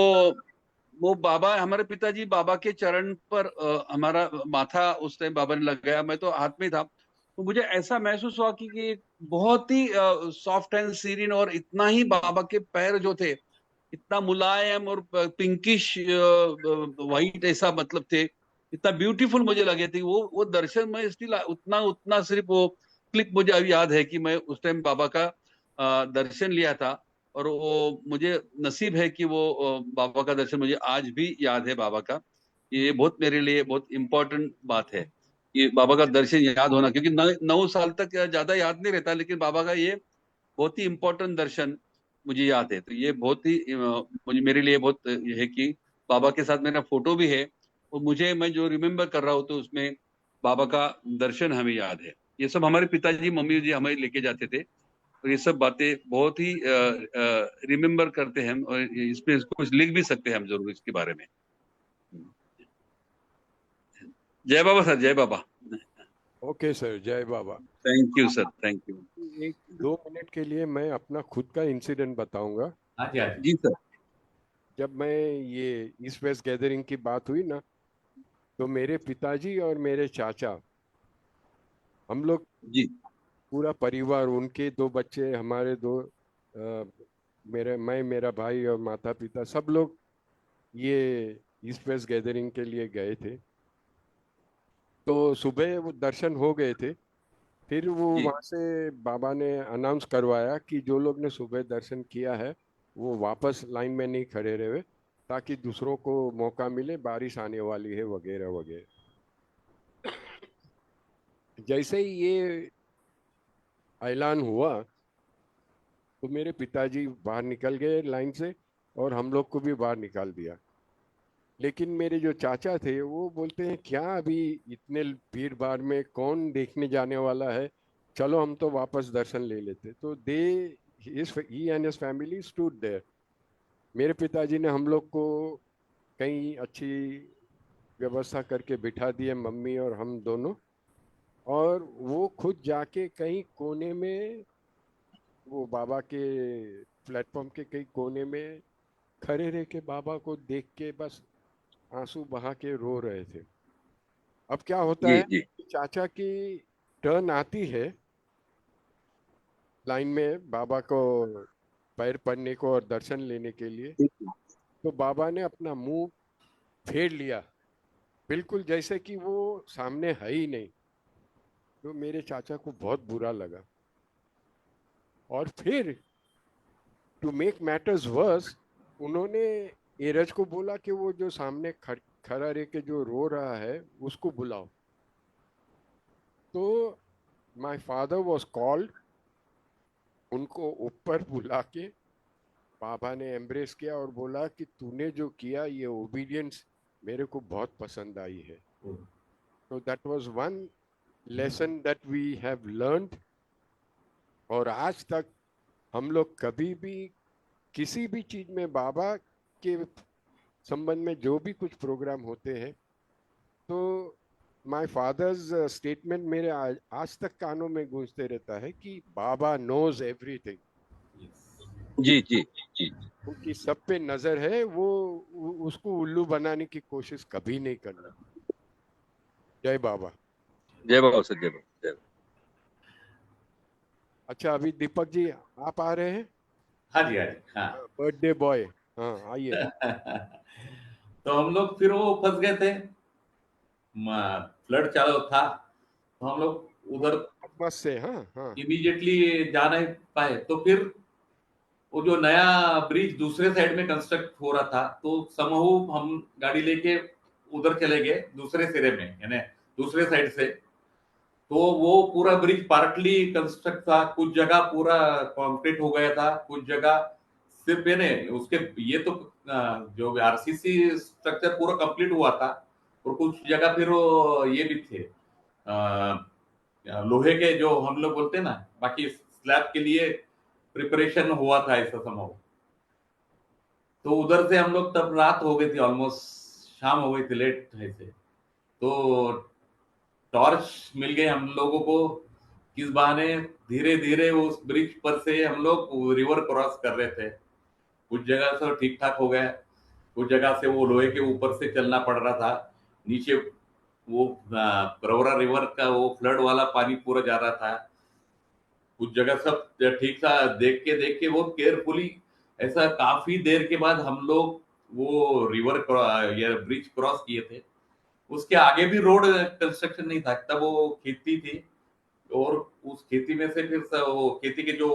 वो बाबा, हमारे पिताजी बाबा के चरण पर हमारा माथा उस टाइम बाबा ने लगाया, मैं तो हाथ में था। तो मुझे ऐसा महसूस हुआ कि बहुत ही सॉफ्ट एंड सीरीन, और इतना ही बाबा के पैर जो थे इतना मुलायम और पिंकिश वाइट ऐसा मतलब थे, इतना ब्यूटीफुल मुझे लगे थे वो दर्शन में। स्टिल उतना उतना सिर्फ वो क्लिप मुझे अभी याद है कि मैं उस टाइम बाबा का दर्शन लिया था। और वो मुझे नसीब है कि वो बाबा का दर्शन मुझे आज भी याद है बाबा का। ये बहुत मेरे लिए बहुत इंपॉर्टेंट बात है, ये बाबा का दर्शन याद होना, क्योंकि 9 साल तक ज्यादा याद नहीं रहता, लेकिन बाबा का ये बहुत ही इंपॉर्टेंट दर्शन मुझे याद है। तो ये बहुत ही मुझे मेरे लिए बहुत ये है कि बाबा के साथ मेरा फोटो भी है, और मुझे मैं जो रिमेम्बर कर रहा हूँ तो उसमें बाबा का दर्शन हमें याद है। ये सब हमारे पिताजी मम्मी जी हमें लेके जाते थे, और ये सब बातें बहुत ही रिमेम्बर करते हैं हम, और इसमें कुछ लिख भी सकते हैं हम जरूर इसके बारे में। जय बाबा सर, जय बाबा। ओके सर, जय Baba. Thank you sir, thank you. 1-2 minute के लिए मैं अपना खुद का इंसिडेंट बताऊंगा। हाँ जी, हाँ जी। जी सर। जब मैं ये ईस्ट वेस्ट गैदरिंग की बात हुई ना, तो मेरे पिताजी और मेरे चाचा, हम लोग जी पूरा परिवार, उनके 2 बच्चे, हमारे 2, मेरा भाई और माता पिता, सब लोग ये ईस्ट वेस्ट गैदरिंग के लिए गए थे। तो सुबह वो दर्शन हो गए थे। फिर वो जी वहाँ से बाबा ने अनाउंस करवाया कि जो लोग ने सुबह दर्शन किया है वो वापस लाइन में नहीं खड़े रहे, ताकि दूसरों को मौका मिले, बारिश आने वाली है वगैरह वगैरह। जैसे ही ये ऐलान हुआ तो मेरे पिताजी बाहर निकल गए लाइन से, और हम लोग को भी बाहर निकाल दिया। लेकिन मेरे जो चाचा थे वो बोलते हैं, क्या अभी इतने भीड़ भाड़ में कौन देखने जाने वाला है, चलो हम तो वापस दर्शन ले लेते। तो he and his family stood there। मेरे पिताजी ने हम लोग को कहीं अच्छी व्यवस्था करके बिठा दिए, मम्मी और हम दोनों, और वो खुद जाके कहीं कोने में, वो बाबा के प्लेटफॉर्म के कहीं कोने में खड़े रह के बाबा को देख के बस आंसू बहा के रो रहे थे। अब क्या होता जी है, जी चाचा की टर्न आती है लाइन में बाबा को पैर पड़ने को और दर्शन लेने के लिए, तो बाबा ने अपना मुंह फेर लिया, बिल्कुल जैसे कि वो सामने है ही नहीं। तो मेरे चाचा को बहुत बुरा लगा। और फिर टू मेक मैटर्स वर्स, उन्होंने एरज को बोला कि वो जो सामने खड़ा रह के जो रो रहा है उसको बुलाओ। तो माय फादर वाज कॉल्ड, उनको ऊपर बुला के बाबा ने एम्ब्रेस किया और बोला कि तूने जो किया ये ओबीडियंस मेरे को बहुत पसंद आई है। तो that was one lesson that we have learned. और आज तक हम लोग कभी भी किसी भी चीज में बाबा के संबंध में जो भी कुछ प्रोग्राम होते हैं, तो माय फादर्स स्टेटमेंट मेरे आज तक कानों में गूंजते रहता है कि बाबा नोज एवरीथिंग। जी जी जी। उनकी सब पे नजर है, वो उसको उल्लू बनाने की कोशिश कभी नहीं करना। जय बाबा। जय बाबा सर, जय बाबा, जय बाबा। अच्छा, अभी दीपक जी आप आ रहे हैं? हाँ जी, हाँ जी, हाँ। Birthday boy. हाँ आइए। तो हम लोग फिर वो फंस गए थे, फ्लड चालू था, तो हम लोग उधर बस से, हाँ हाँ। इमीडिएटली जा नहीं पाए। तो फिर वो जो नया ब्रिज दूसरे साइड में कंस्ट्रक्ट हो रहा था, तो समूह हम गाड़ी लेके उधर चले गए दूसरे सिरे में, यानी दूसरे साइड से। तो वो पूरा ब्रिज पार्टली कंस्ट्रक्ट था, कुछ जगह पूरा कंक्रीट हो गया था, कुछ जगह सिर्फ ये नहीं उसके, ये तो जो आरसीसी स्ट्रक्चर पूरा कंप्लीट हुआ था, और कुछ जगह फिर वो ये भी थे, लोहे के जो हम लोग बोलते हैं ना, बाकी स्लैब के लिए प्रिपरेशन हुआ था ऐसा संभव। तो उधर से हम लोग, तब रात हो गई थी, ऑलमोस्ट शाम हो गई थी, लेट ऐसे। तो टॉर्च मिल गई हम लोगों को, किस बहाने धीरे धीरे उस ब्रिज पर से हम लोग रिवर क्रॉस कर रहे थे। कुछ जगह से ठीक ठाक हो गया, कुछ जगह से वो लोहे के ऊपर से चलना पड़ रहा था। नीचे वो प्रवरा रिवर का वो फ्लड वाला पानी पूरा जा रहा था। कुछ जगह सब ठीक था, देख के बहुत केयरफुली, ऐसा काफी देर के बाद हम लोग वो रिवर या ब्रिज क्रॉस किए थे। उसके आगे भी रोड कंस्ट्रक्शन नहीं था, तब वो खेती थी, और उस खेती में से फिर वो खेती के जो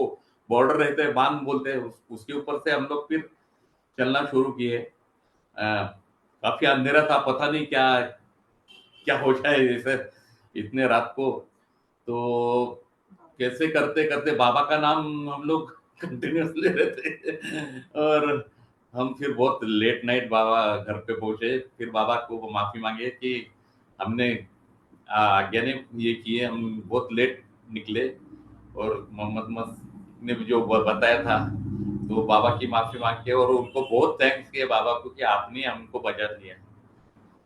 बॉर्डर रहते हैं, बांध बोलते हैं, उसके ऊपर से हम लोग फिर चलना शुरू किए। काफी अंधेरा था, पता नहीं क्या क्या हो जाए जैसे इतने रात को। तो कैसे करते करते बाबा का नाम हम लोग कंटिन्यूस ले रहे थे, और हम फिर बहुत लेट नाइट बाबा घर पे पहुंचे। फिर बाबा को माफी मांगे कि हमने आज्ञा ने ये किए, हम बहुत लेट निकले, और मोहम्मद मस्त ने भी जो बताया था, तो बाबा की माफी मांग के और उनको बहुत थैंक्स किए बाबा को कि आपने हमको बचा लिया।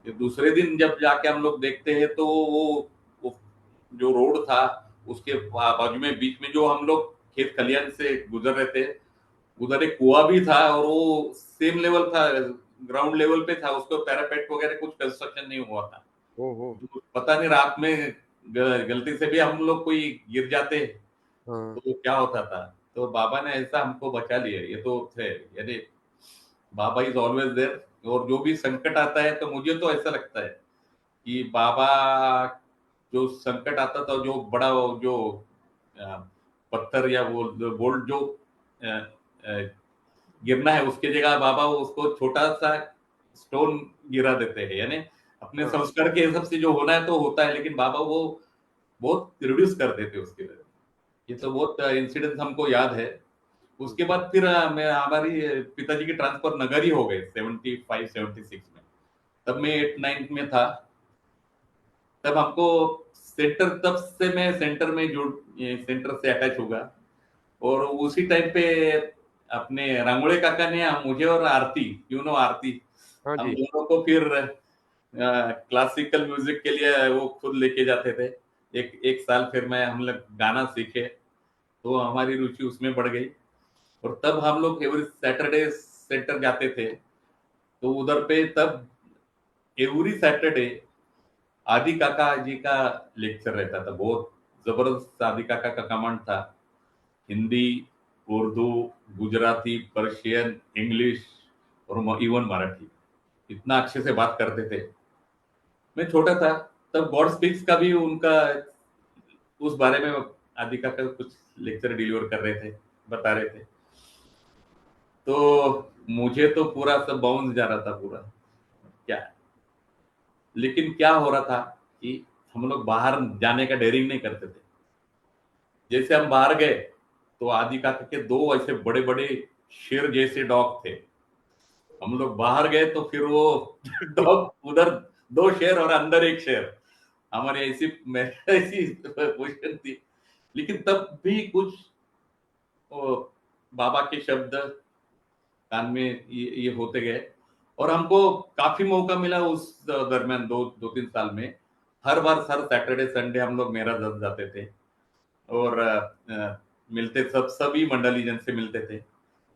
फिर दूसरे दिन जब जाके हम लोग देखते हैं, तो वो जो रोड था उसके बाजू में बीच में जो हम लोग खेत खलियान से गुजर रहे थे, उधर एक कुआं भी था, और वो सेम लेवल था, ग्राउंड लेवल पे था, उसको पैरापेट वगैरह कुछ कंस्ट्रक्शन नहीं हुआ था। ओहो। तो पता नहीं रात में गलती से भी हम लोग कोई गिर जाते हाँ तो क्या होता था। तो बाबा ने ऐसा हमको बचा लिया, ये तो थे, यानी बाबा इज ऑलवेज देयर। और जो भी संकट आता है, तो मुझे तो ऐसा लगता है कि बाबा, जो संकट आता था, जो बड़ा जो अ, पत्थर या वो बोल्ट जो गिरना है, उसके जगह बाबा उसको छोटा सा स्टोन गिरा देते हैं, यानी अपने हाँ। संस्कार के हिसाब से जो होना है तो होता है, लेकिन बाबा वो बहुत रिड्यूस कर देते उसके लिए। ये तो बहुत इंसिडेंट हमको याद है। उसके बाद फिर मैं हमारी पिताजी की ट्रांसफर नगर ही हो गए 75-76 में। तब मैं 8-9 में था। तब हमको सेंटर, तब से मैं सेंटर में जुड़, सेंटर से अटैच होगा। और उसी टाइम पे अपने रंगोड़े काका ने मुझे और आरती, यू नो आरती, हाँ हम जी। दोनों को फिर क्लासिकल म्यूजिक के लिए वो खुद लेके जाते थे। एक एक साल फिर मैं हम लोग गाना सीखे, तो हमारी रुचि उसमें बढ़ गई। और तब हम लोग एवरी सैटरडे सेंटर जाते थे, तो उधर पे तब एवरी सैटरडे आदि काका जी का लेक्चर रहता था। बहुत जबरदस्त आदि काका का कमांड था। हिंदी, उर्दू, गुजराती, पर्शियन, इंग्लिश, और इवन मराठी, इतना अच्छे से बात करते थे। मैं छोटा था तब, गॉड स्पीक्स का भी उनका उस बारे में आदि काका कुछ लेक्चर डिलीवर कर रहे थे, बता रहे थे। तो मुझे तो पूरा सब बाउंस जा रहा था पूरा, क्या। लेकिन क्या हो रहा था कि हम लोग बाहर जाने का डेयरिंग नहीं करते थे। जैसे हम बाहर गए, तो आदि काका के दो ऐसे बड़े बड़े शेर जैसे डॉग थे। हम लोग बाहर गए तो फिर वो डॉग उधर, दो शेर और अंदर एक शेर, हमारी ऐसी पोजीशन थी। लेकिन तब भी कुछ वो बाबा के शब्द कान में ये होते गए, और हमको काफी मौका मिला उस दरमियान 2-3 साल में। हर बार हर सैटरडे संडे हम लोग मेरा दस जाते थे, और मिलते सभी मंडली जन से मिलते थे।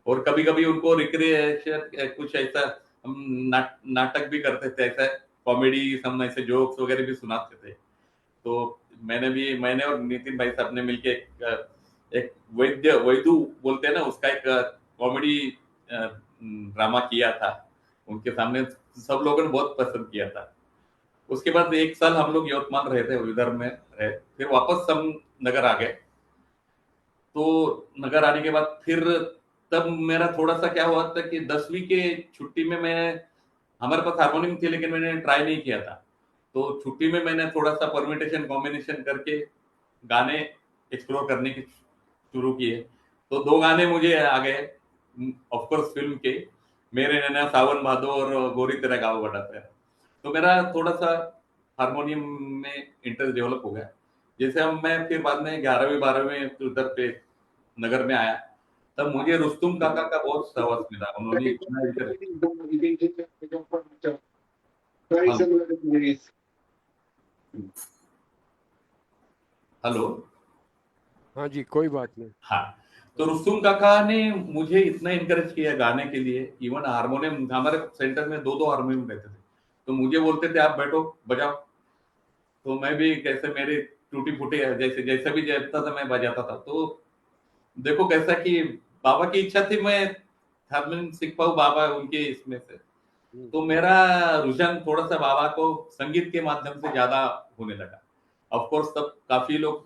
और कभी कभी उनको रिक्रिएशन कुछ ऐसा हम नाटक भी करते थे, ऐसा कॉमेडी, हम ऐसे जोक्स वगैरह भी सुनाते थे। तो मैंने और नितिन भाई साहब ने मिलके एक वैदू बोलते हैं ना, उसका एक कॉमेडी ड्रामा किया था उनके सामने, सब लोगों ने बहुत पसंद किया था। उसके बाद 1 साल हम लोग यवतमाल रहे थे, विदर्भ में रहे, फिर वापस हम नगर आ गए। तो नगर आने के बाद फिर तब मेरा थोड़ा सा क्या हुआ था कि 10वीं के छुट्टी में मैं, हमारे पास हारमोनियम थी लेकिन मैंने ट्राई नहीं किया था, तो छुट्टी में मैंने थोड़ा सा परमिटेशन कॉम्बिनेशन करके गाने एक्सप्लोर करने की शुरू किए। तो 2 गाने मुझे आ गए, ऑफ कोर्स फिल्म के, मेरे नैना सावन भादो और गोरी तेरा गाँव बड़ा प्यारा। तो मेरा थोड़ा सा हारमोनियम में इंटरेस्ट डेवलप हो गया। जैसे हम, मैं फिर बाद में 11वीं 12वीं उधर पे नगर में आया, तब मुझे रुस्तुम काका का बहुत सहवास मिला। उन्होंने इतना हेलो, हाँ जी, कोई बात नहीं। हाँ, तो रुस्तुम काका ने मुझे इतना इनकरेज किया गाने के लिए। इवन हारमोनियम, हमारे सेंटर में 2-2 हारमोनियम रहते थे, तो मुझे बोलते थे आप बैठो बजाओ, तो मैं भी कैसे मेरे टूटी फूटी जैसे जैसा भी जैसा था मैं बजाता था। तो देखो कैसा कि बाबा की इच्छा थी मैं हारमोनियम सीख पाऊँ, बाबा उनके इसमें से। तो मेरा रुझान थोड़ा सा बाबा को संगीत के माध्यम से ज्यादा होने लगा। ऑफ कोर्स तब काफी लोग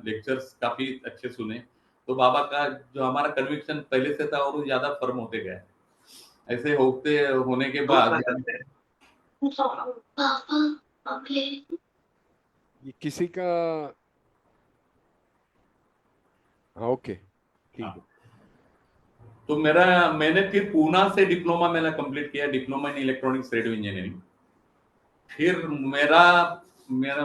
लेक्चर्स काफी अच्छे सुने, तो बाबा का जो हमारा कन्विक्शन पहले से था और ज्यादा फर्म होते गए। ऐसे होते होने के बाद ये किसी का, हाँ ओके, ठीक है। तो मैंने फिर पूना से डिप्लोमा मैंने कंप्लीट किया, diploma in electronics radio engineering. फिर मेरा मेरा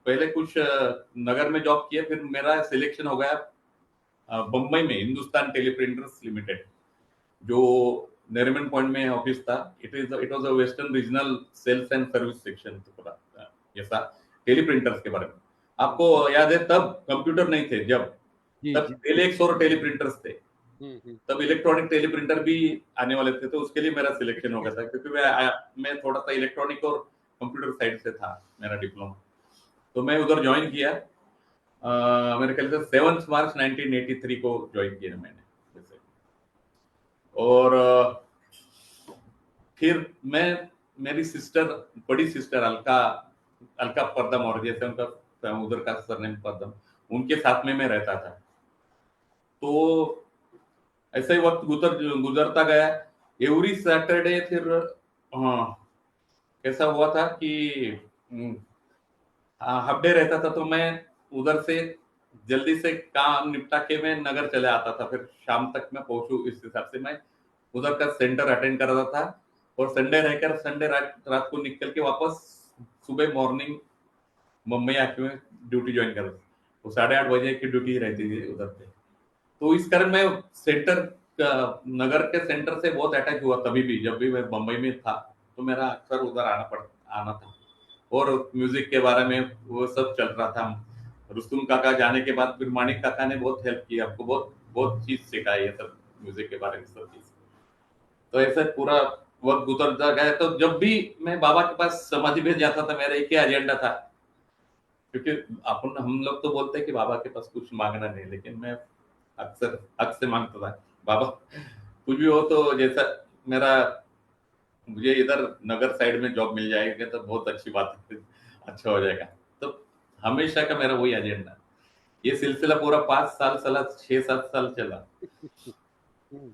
पहले कुछ नगर में जॉब किया, फिर मेरा सिलेक्शन हो गया बम्बई में हिंदुस्तान टेलीप्रिंटर्स लिमिटेड, जो नरीमन पॉइंट में ऑफिस था। It was a western regional sales and service section, तो पूरा जैसा टेलीप्रिंटर्स के बारे में आपको याद है, तब कंप्यूटर नहीं थे, जब तब टेलीएक्स और टेलीप्रिंटर्स थे, तब इलेक्ट्रॉनिक टेलीप्रिंटर भी आने वाले थे। तो उसके लिए मेरा सिलेक्शन हो गया था, क्योंकि मैं थोड़ा सा इलेक्ट्रॉनिक और कंप्यूटर साइड से था मेरा डिप्लोमा। तो मैं उधर ज्वाइन किया, मेरे ख्याल से 7 मार्च 1983 को ज्वाइन किया मैंने जैसे। और फिर मैं, मेरी सिस्टर, बड़ी सिस्टर अलका अलका परदम, और जैसे उनका उधर का सरनेम परदम, उनके साथ में मैं रहता था। तो ऐसा ही वक्त गुजरता गया। एवरी सैटरडे फिर ऐसा हुआ था कि हाफ डे रहता था, तो मैं उधर से जल्दी से काम निपटा के मैं नगर चले आता था, फिर शाम तक मैं पहुंचू इस हिसाब से मैं उधर का सेंटर अटेंड कर रहा था। और संडे रहकर संडे रात को निकल के वापस सुबह मॉर्निंग मुंबई आके मैं ड्यूटी ज्वाइन कर रहा था। तो 8:30 बजे की ड्यूटी रहती थी उधर पे। तो इस कारण मैं सेंटर, नगर के सेंटर से बहुत अटैच हुआ। तभी भी जब भी मैं बम्बई में था, तो मेरा अक्सर उधर आना था। और म्यूजिक के बारे में वो सब चल रहा था। रुस्तुम काका जाने के बाद फिर मानिक काका ने बहुत हेल्प की, आपको बहुत बहुत चीज सिखाई है सब म्यूजिक के बारे में, सब चीज। तो ऐसे पूरा वक्त गुजरता गया। तो जब भी मैं बाबा के पास समाधि भेज जाता था, मेरा एक ही एजेंडा था, क्योंकि अपन हम लोग तो बोलते हैं कि बाबा के पास कुछ मांगना नहीं, लेकिन मैं अक्सर हक से मांगता था, बाबा कुछ भी हो तो जैसा मेरा, मुझे इधर नगर साइड में जॉब मिल जाएगी तो बहुत अच्छी बात है, अच्छा हो जाएगा। तो हमेशा का मेरा वही एजेंडा। ये सिलसिला पूरा 5 साल चला, 6-7 साल चला।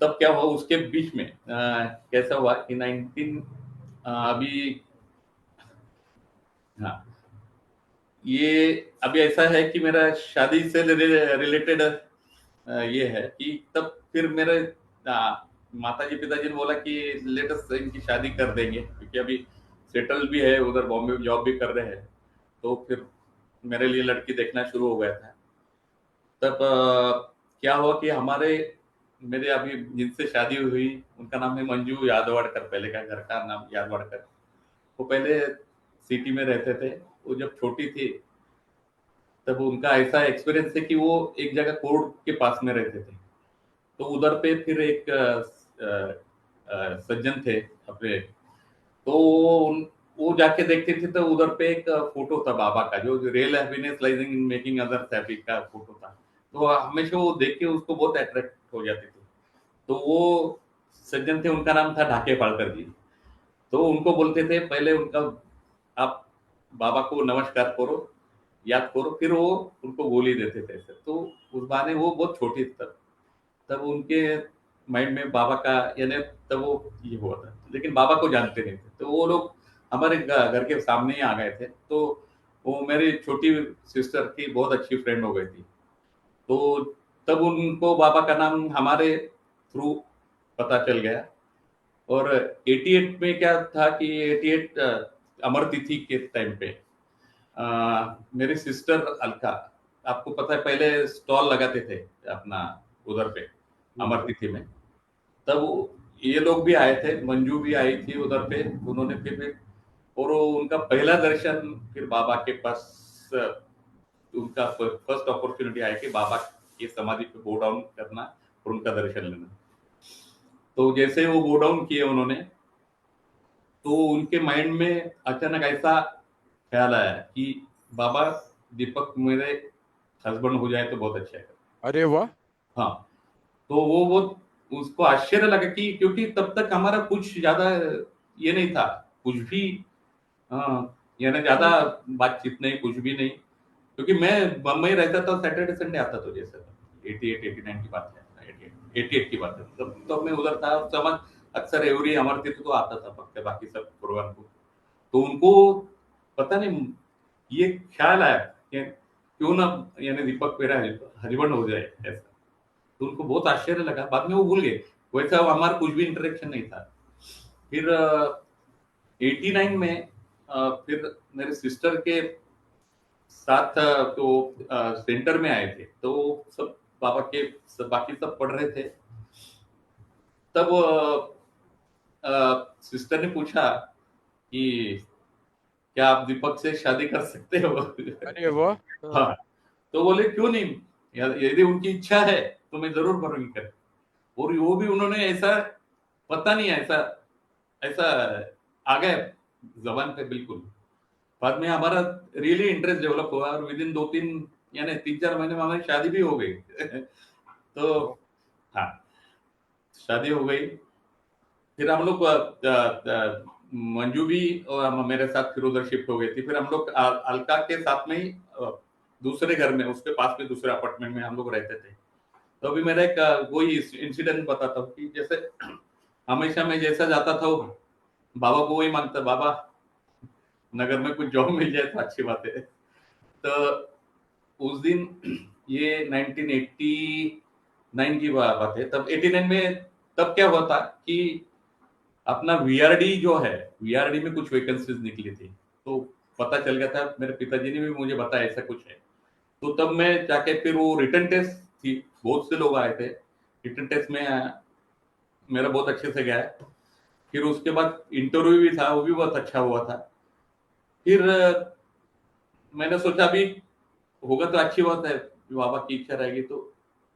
तब क्या हुआ उसके बीच में, कैसा हुआ कि 19 अभी, हाँ, ये अभी ऐसा है कि मेरा शादी से रिलेटेड ये है कि तब फिर मेरे माताजी पिताजी ने बोला कि लेटेस्ट इनकी शादी कर देंगे, क्योंकि अभी सेटल भी है उधर, बॉम्बे में जॉब भी कर रहे हैं। तो फिर मेरे लिए लड़की देखना शुरू हो गया था। तब क्या हुआ कि मेरे अभी जिनसे शादी हुई उनका नाम है मंजू यादवाड़कर, पहले का घर का नाम यादवाड़कर। वो पहले सिटी में रहते थे। वो जब छोटी थी तब उनका ऐसा एक्सपीरियंस है कि वो एक जगह कोर्ट के पास में रहते थे। तो उधर पे फिर एक सज्जन थे अपने, तो वो जाके देखते थे, तो उधर पे एक फोटो था बाबा का, जो real happiness lying in making others happy का फोटो था। तो हमेशा वो देख के उसको बहुत अट्रैक्ट हो जाती थी। तो वो सज्जन थे, उनका नाम था ढाके पाड़कर जी। तो उनको बोलते थे पहले उनका, आप बाबा को नमस्कार करो, याद करो, फिर वो उनको गोली देते थे ऐसे। तो उस बहाने वो बहुत छोटी तब तब उनके माइंड में बाबा का, यानी तब वो ये हुआ था, लेकिन बाबा को जानते नहीं थे। तो वो लोग हमारे घर के सामने ही आ गए थे। तो वो मेरी छोटी सिस्टर की बहुत अच्छी फ्रेंड हो गई थी। तो तब उनको बाबा का नाम हमारे थ्रू पता चल गया। और 88 में क्या था कि 88 अमर तिथि के टाइम पे मेरी सिस्टर अलका, आपको पता है पहले स्टॉल लगाते थे अपना उधर पे अमर तिथि में। तब ये लोग भी आए थे, मंजू भी आई थी उधर पे, उन्होंने फिर और वो उनका पहला दर्शन फिर बाबा के पास, उनका फर्स्ट अपॉर्चुनिटी आया कि बाबा की समाधि पे बो डाउन करना और उनका दर्शन लेना। तो जैसे वो बो डाउन किए उन्होंने, तो उनके माइंड में अचानक ऐसा ख्याल आया कि बाबा दीपक मेरे हस्बैंड हो जाए तो बहुत अच्छा है। अरे वाह। हाँ, तो वो उसको आश्चर्य लगा कि क्योंकि तब तक हमारा कुछ ज्यादा ये नहीं था, कुछ भी, हाँ, यानी ज्यादा बातचीत नहीं, कुछ भी नहीं। क्योंकि मैं बम्बई रहता था, सैटरडे संडे आता था, जैसे 88 89 की बात है, 88 की बात है। तब मैं उधर था, समझ अक्सर एवरी अमर तिथि तो आता था पक्के, बाकी सब प्रोग्राम को। तो उनको पता नहीं ये ख्याल आया कि क्यों ना यानी दीपक मेरा हस्बैंड हो जाए ऐसा। तो उनको बहुत आश्चर्य लगा, बाद में वो भूल गए, वैसा हमारा कुछ भी इंटरेक्शन नहीं था। फिर 89 में फिर मेरे सिस्टर के साथ तो सेंटर में आए थे, तो सब बाबा के सब बाकी सब पढ़ रहे थे। तब सिस्टर ने पूछा कि क्या आप दीपक से शादी कर सकते हो? अरे वाह। हाँ, तो बोले क्यों नहीं, यदि उनकी इच्छा है तो मैं जरूर करूंगी कर। और वो भी उन्होंने ऐसा, पता नहीं ऐसा ऐसा आ गया जबान पे बिल्कुल। बाद में हमारा रियली इंटरेस्ट डेवलप हुआ और विद इन 2-3 यानी 3-4 महीने में हमारी शादी भी हो गई। तो हाँ, शादी हो गई। फिर हम लोग मंजू भी और मेरे साथ फिर उधर शिफ्ट हो गई थी। फिर हम लोग अलका के साथ में ही दूसरे घर में, उसके पास में दूसरे अपार्टमेंट में हम लोग रहते थे। तो अभी मेरा एक वही इंसिडेंट बताता हूँ कि जैसे हमेशा मैं जैसा जाता था वो बाबा को वही मांगता, बाबा नगर में कुछ जॉब मिल जाए तो अच्छी बात है। तो उस दिन ये 1989 की बात है। तब 89 में तब क्या हुआ था कि अपना वीआरडी जो है, वीआरडी में कुछ वैकेंसीज निकली थी। तो पता चल गया था, मेरे पिताजी ने भी मुझे बताया ऐसा कुछ है। तो तब मैं जाके फिर वो रिटर्न टेस्ट थी, बहुत से लोग आए थे, रिटर्न टेस्ट में मेरा बहुत अच्छे से गया। फिर उसके बाद इंटरव्यू भी था, वो भी बहुत अच्छा हुआ था। फिर मैंने सोचा अभी होगा तो अच्छी बात है, बाबा की इच्छा रहेगी तो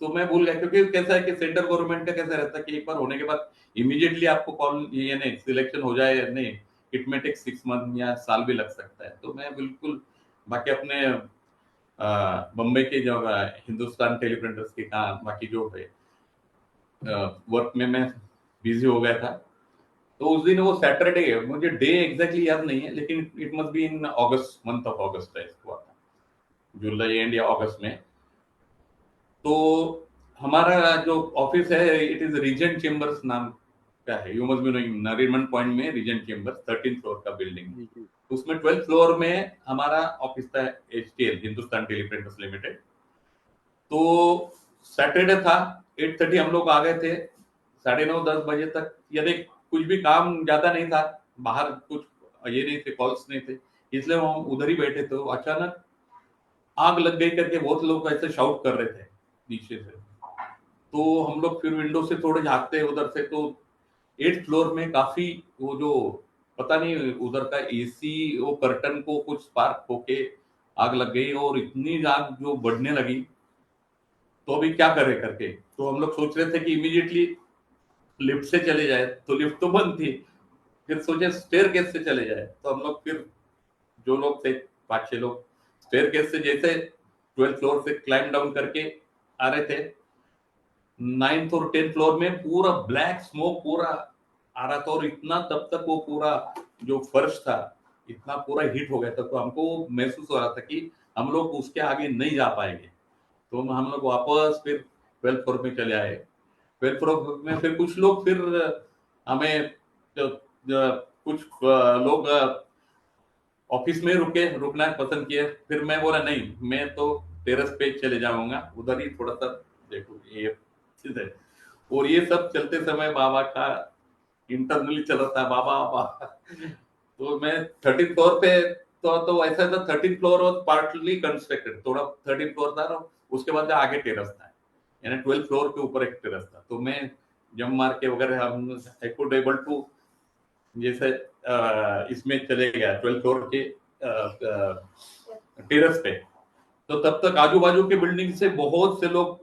मैं भूल गया। क्योंकि कैसा है कि सेंट्रल गवर्नमेंट का कैसा रहता है कि एक बार होने के बाद इमीडिएटली आपको कॉल, ये नहीं सिलेक्शन हो जाए या नहीं, इट में टेक 6 मंथ या साल भी लग सकता है। तो मैं बिल्कुल बाकी अपने बम्बई के जो हिंदुस्तान टेलीप्रिंटर्स के काम, बाकी जो है वर्क में मैं बिजी हो गया था। तो उस दिन वो सैटरडे है, मुझे डे एग्जैक्टली याद नहीं है, लेकिन it must be in August, month of अगस्त है हुआ था, जुलाई एंड या अगस्त में। तो हमारा जो ऑफिस है, इट इज रीजेंट चेम्बर्स नाम का है, you must be knowing, Nariman point में रीजेंट चेम्बर्स 13th फ्लोर का बिल्डिंग। उसमें 12th फ्लोर में हमारा ऑफिस था, HTL, हिंदुस्तान टेलीप्रिंटर्स लिमिटेड। तो सैटरडे था, 8:30 हम लोग आ गए थे, 9:30-10 बजे तक। यदि कुछ भी काम ज्यादा नहीं था, बाहर कुछ ये नहीं थे, कॉल्स नहीं थे, इसलिए हम उधर ही बैठे। तो अचानक आग लग गई करके बहुत लोग ऐसे शाउट कर रहे थे नीचे से। तो हम लोग फिर विंडो से थोड़े झांकते उधर से, तो 8th फ्लोर में काफी वो जो पता नहीं उधर का एसी, वो कर्टन को कुछ स्पार्क होके आग लग गई और इतनी आग जो बढ़ने लगी। तो अभी क्या करे करके, तो हम लोग सोच रहे थे कि इमीडिएटली लिफ्ट से चले जाए, तो लिफ्ट तो बंद थी। फिर सोचे स्टेयर केस से चले जाए। तो हम लोग फिर जो लोग थे 5-6 लोग स्टेयर केस से जैसे 12th फ्लोर से क्लाइम डाउन करके आ रहे थे, 9th और 10th फ्लोर में पूरा ब्लैक स्मोक पूरा आ रहा था, और इतना तब तक वो पूरा जो फर्श था इतना पूरा हीट हो गया था, तो हमको महसूस हो रहा था कि हम लोग उसके आगे नहीं जा पाएंगे। तो हम लोग वापस फिर 12th फ्लोर में चले आए। 12th फ्लोर में फिर कुछ लोग फिर हमें कुछ लोग ऑफिस में रुकना पसंद किए। फिर मैं बोला नहीं, मैं तो टेरेस पे चले जाऊंगा, उधर ही थोड़ा सा देखो ये चीज है। और ये सब चलते समय बाबा का इंटरनली चल रहा था, बाबा बाबा। तो मैं 13th फ्लोर पे, तो ऐसा था 13th floor was partly constructed, थोड़ा 13th फ्लोर था और उसके बाद आगे टेरेस था, यानी 12th फ्लोर के ऊपर एक टेरेस था। तो मैं जम मार के वगैरह हम आई कुड एबल टू जैसे इसमें चले गया 12th फ्लोर के टेरेस पे। तो तब तक आजू बाजू के बिल्डिंग से बहुत से लोग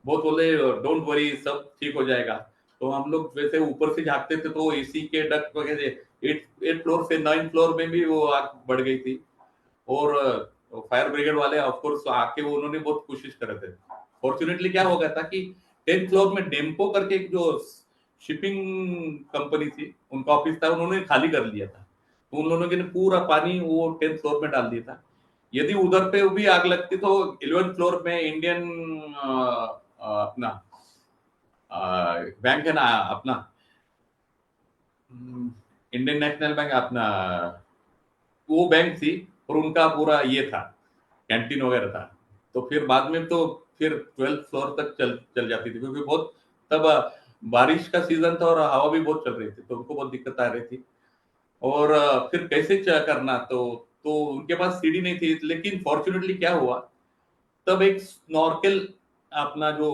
बहुत बोले डोंट वरी सब ठीक हो जाएगा। तो हम लोग वैसे ऊपर से झांकते थे तो एसी के डक्ट वगैरह 8 फ्लोर से 9 फ्लोर में भी वो आग बढ़ गई थी। और फायर ब्रिगेड वाले ऑफ कोर्स आके उन्होंने बहुत कोशिश करे थे। फॉर्चुनेटली क्या हो गया था कि 10th फ्लोर में डेम्पो करके एक जो शिपिंग कंपनी थी उनका ऑफिस था, उन्होंने खाली कर लिया था। तो उन लोगों ने पूरा पानी वो 10th फ्लोर में डाल दिया था। यदि उधर पे भी आग लगती तो 11th फ्लोर में इंडियन अपना बैंक है ना अपना इंडियन नेशनल बैंक अपना, वो बैंक थी और उनका पूरा ये था कैंटीन वगैरह था। तो फिर बाद में तो फिर 12th फ्लोर तक चल जाती थी, क्योंकि बहुत तब बारिश का सीजन था और हवा भी बहुत चल रही थी, तो उनको बहुत दिक्कत आ रही थी। और फिर कैसे करना, तो उनके पास सीढ़ी नहीं थी। लेकिन फॉर्चुनेटली क्या हुआ, तब एक स्नॉर्केल अपना जो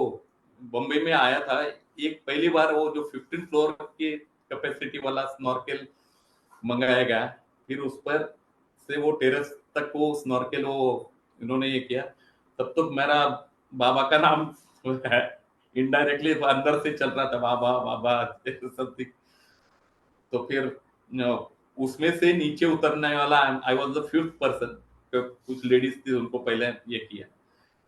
बम्बई में आया था, एक पहली बार वो जो 15 फ्लोर के कैपेसिटी वाला स्नॉर्केल मंगाया गया। फिर उस पर से वो टेरेस तक वो स्नॉर्केल वो इन्होंने ये किया। तब तो मेरा बाबा का नाम इनडायरेक्टली अंदर से चल रहा था, बाबा बाबा समथिंग। तो फिर उसमें से नीचे उतरने वाला I was the 5th person. कुछ लेडीज थी उनको पहले ये किया।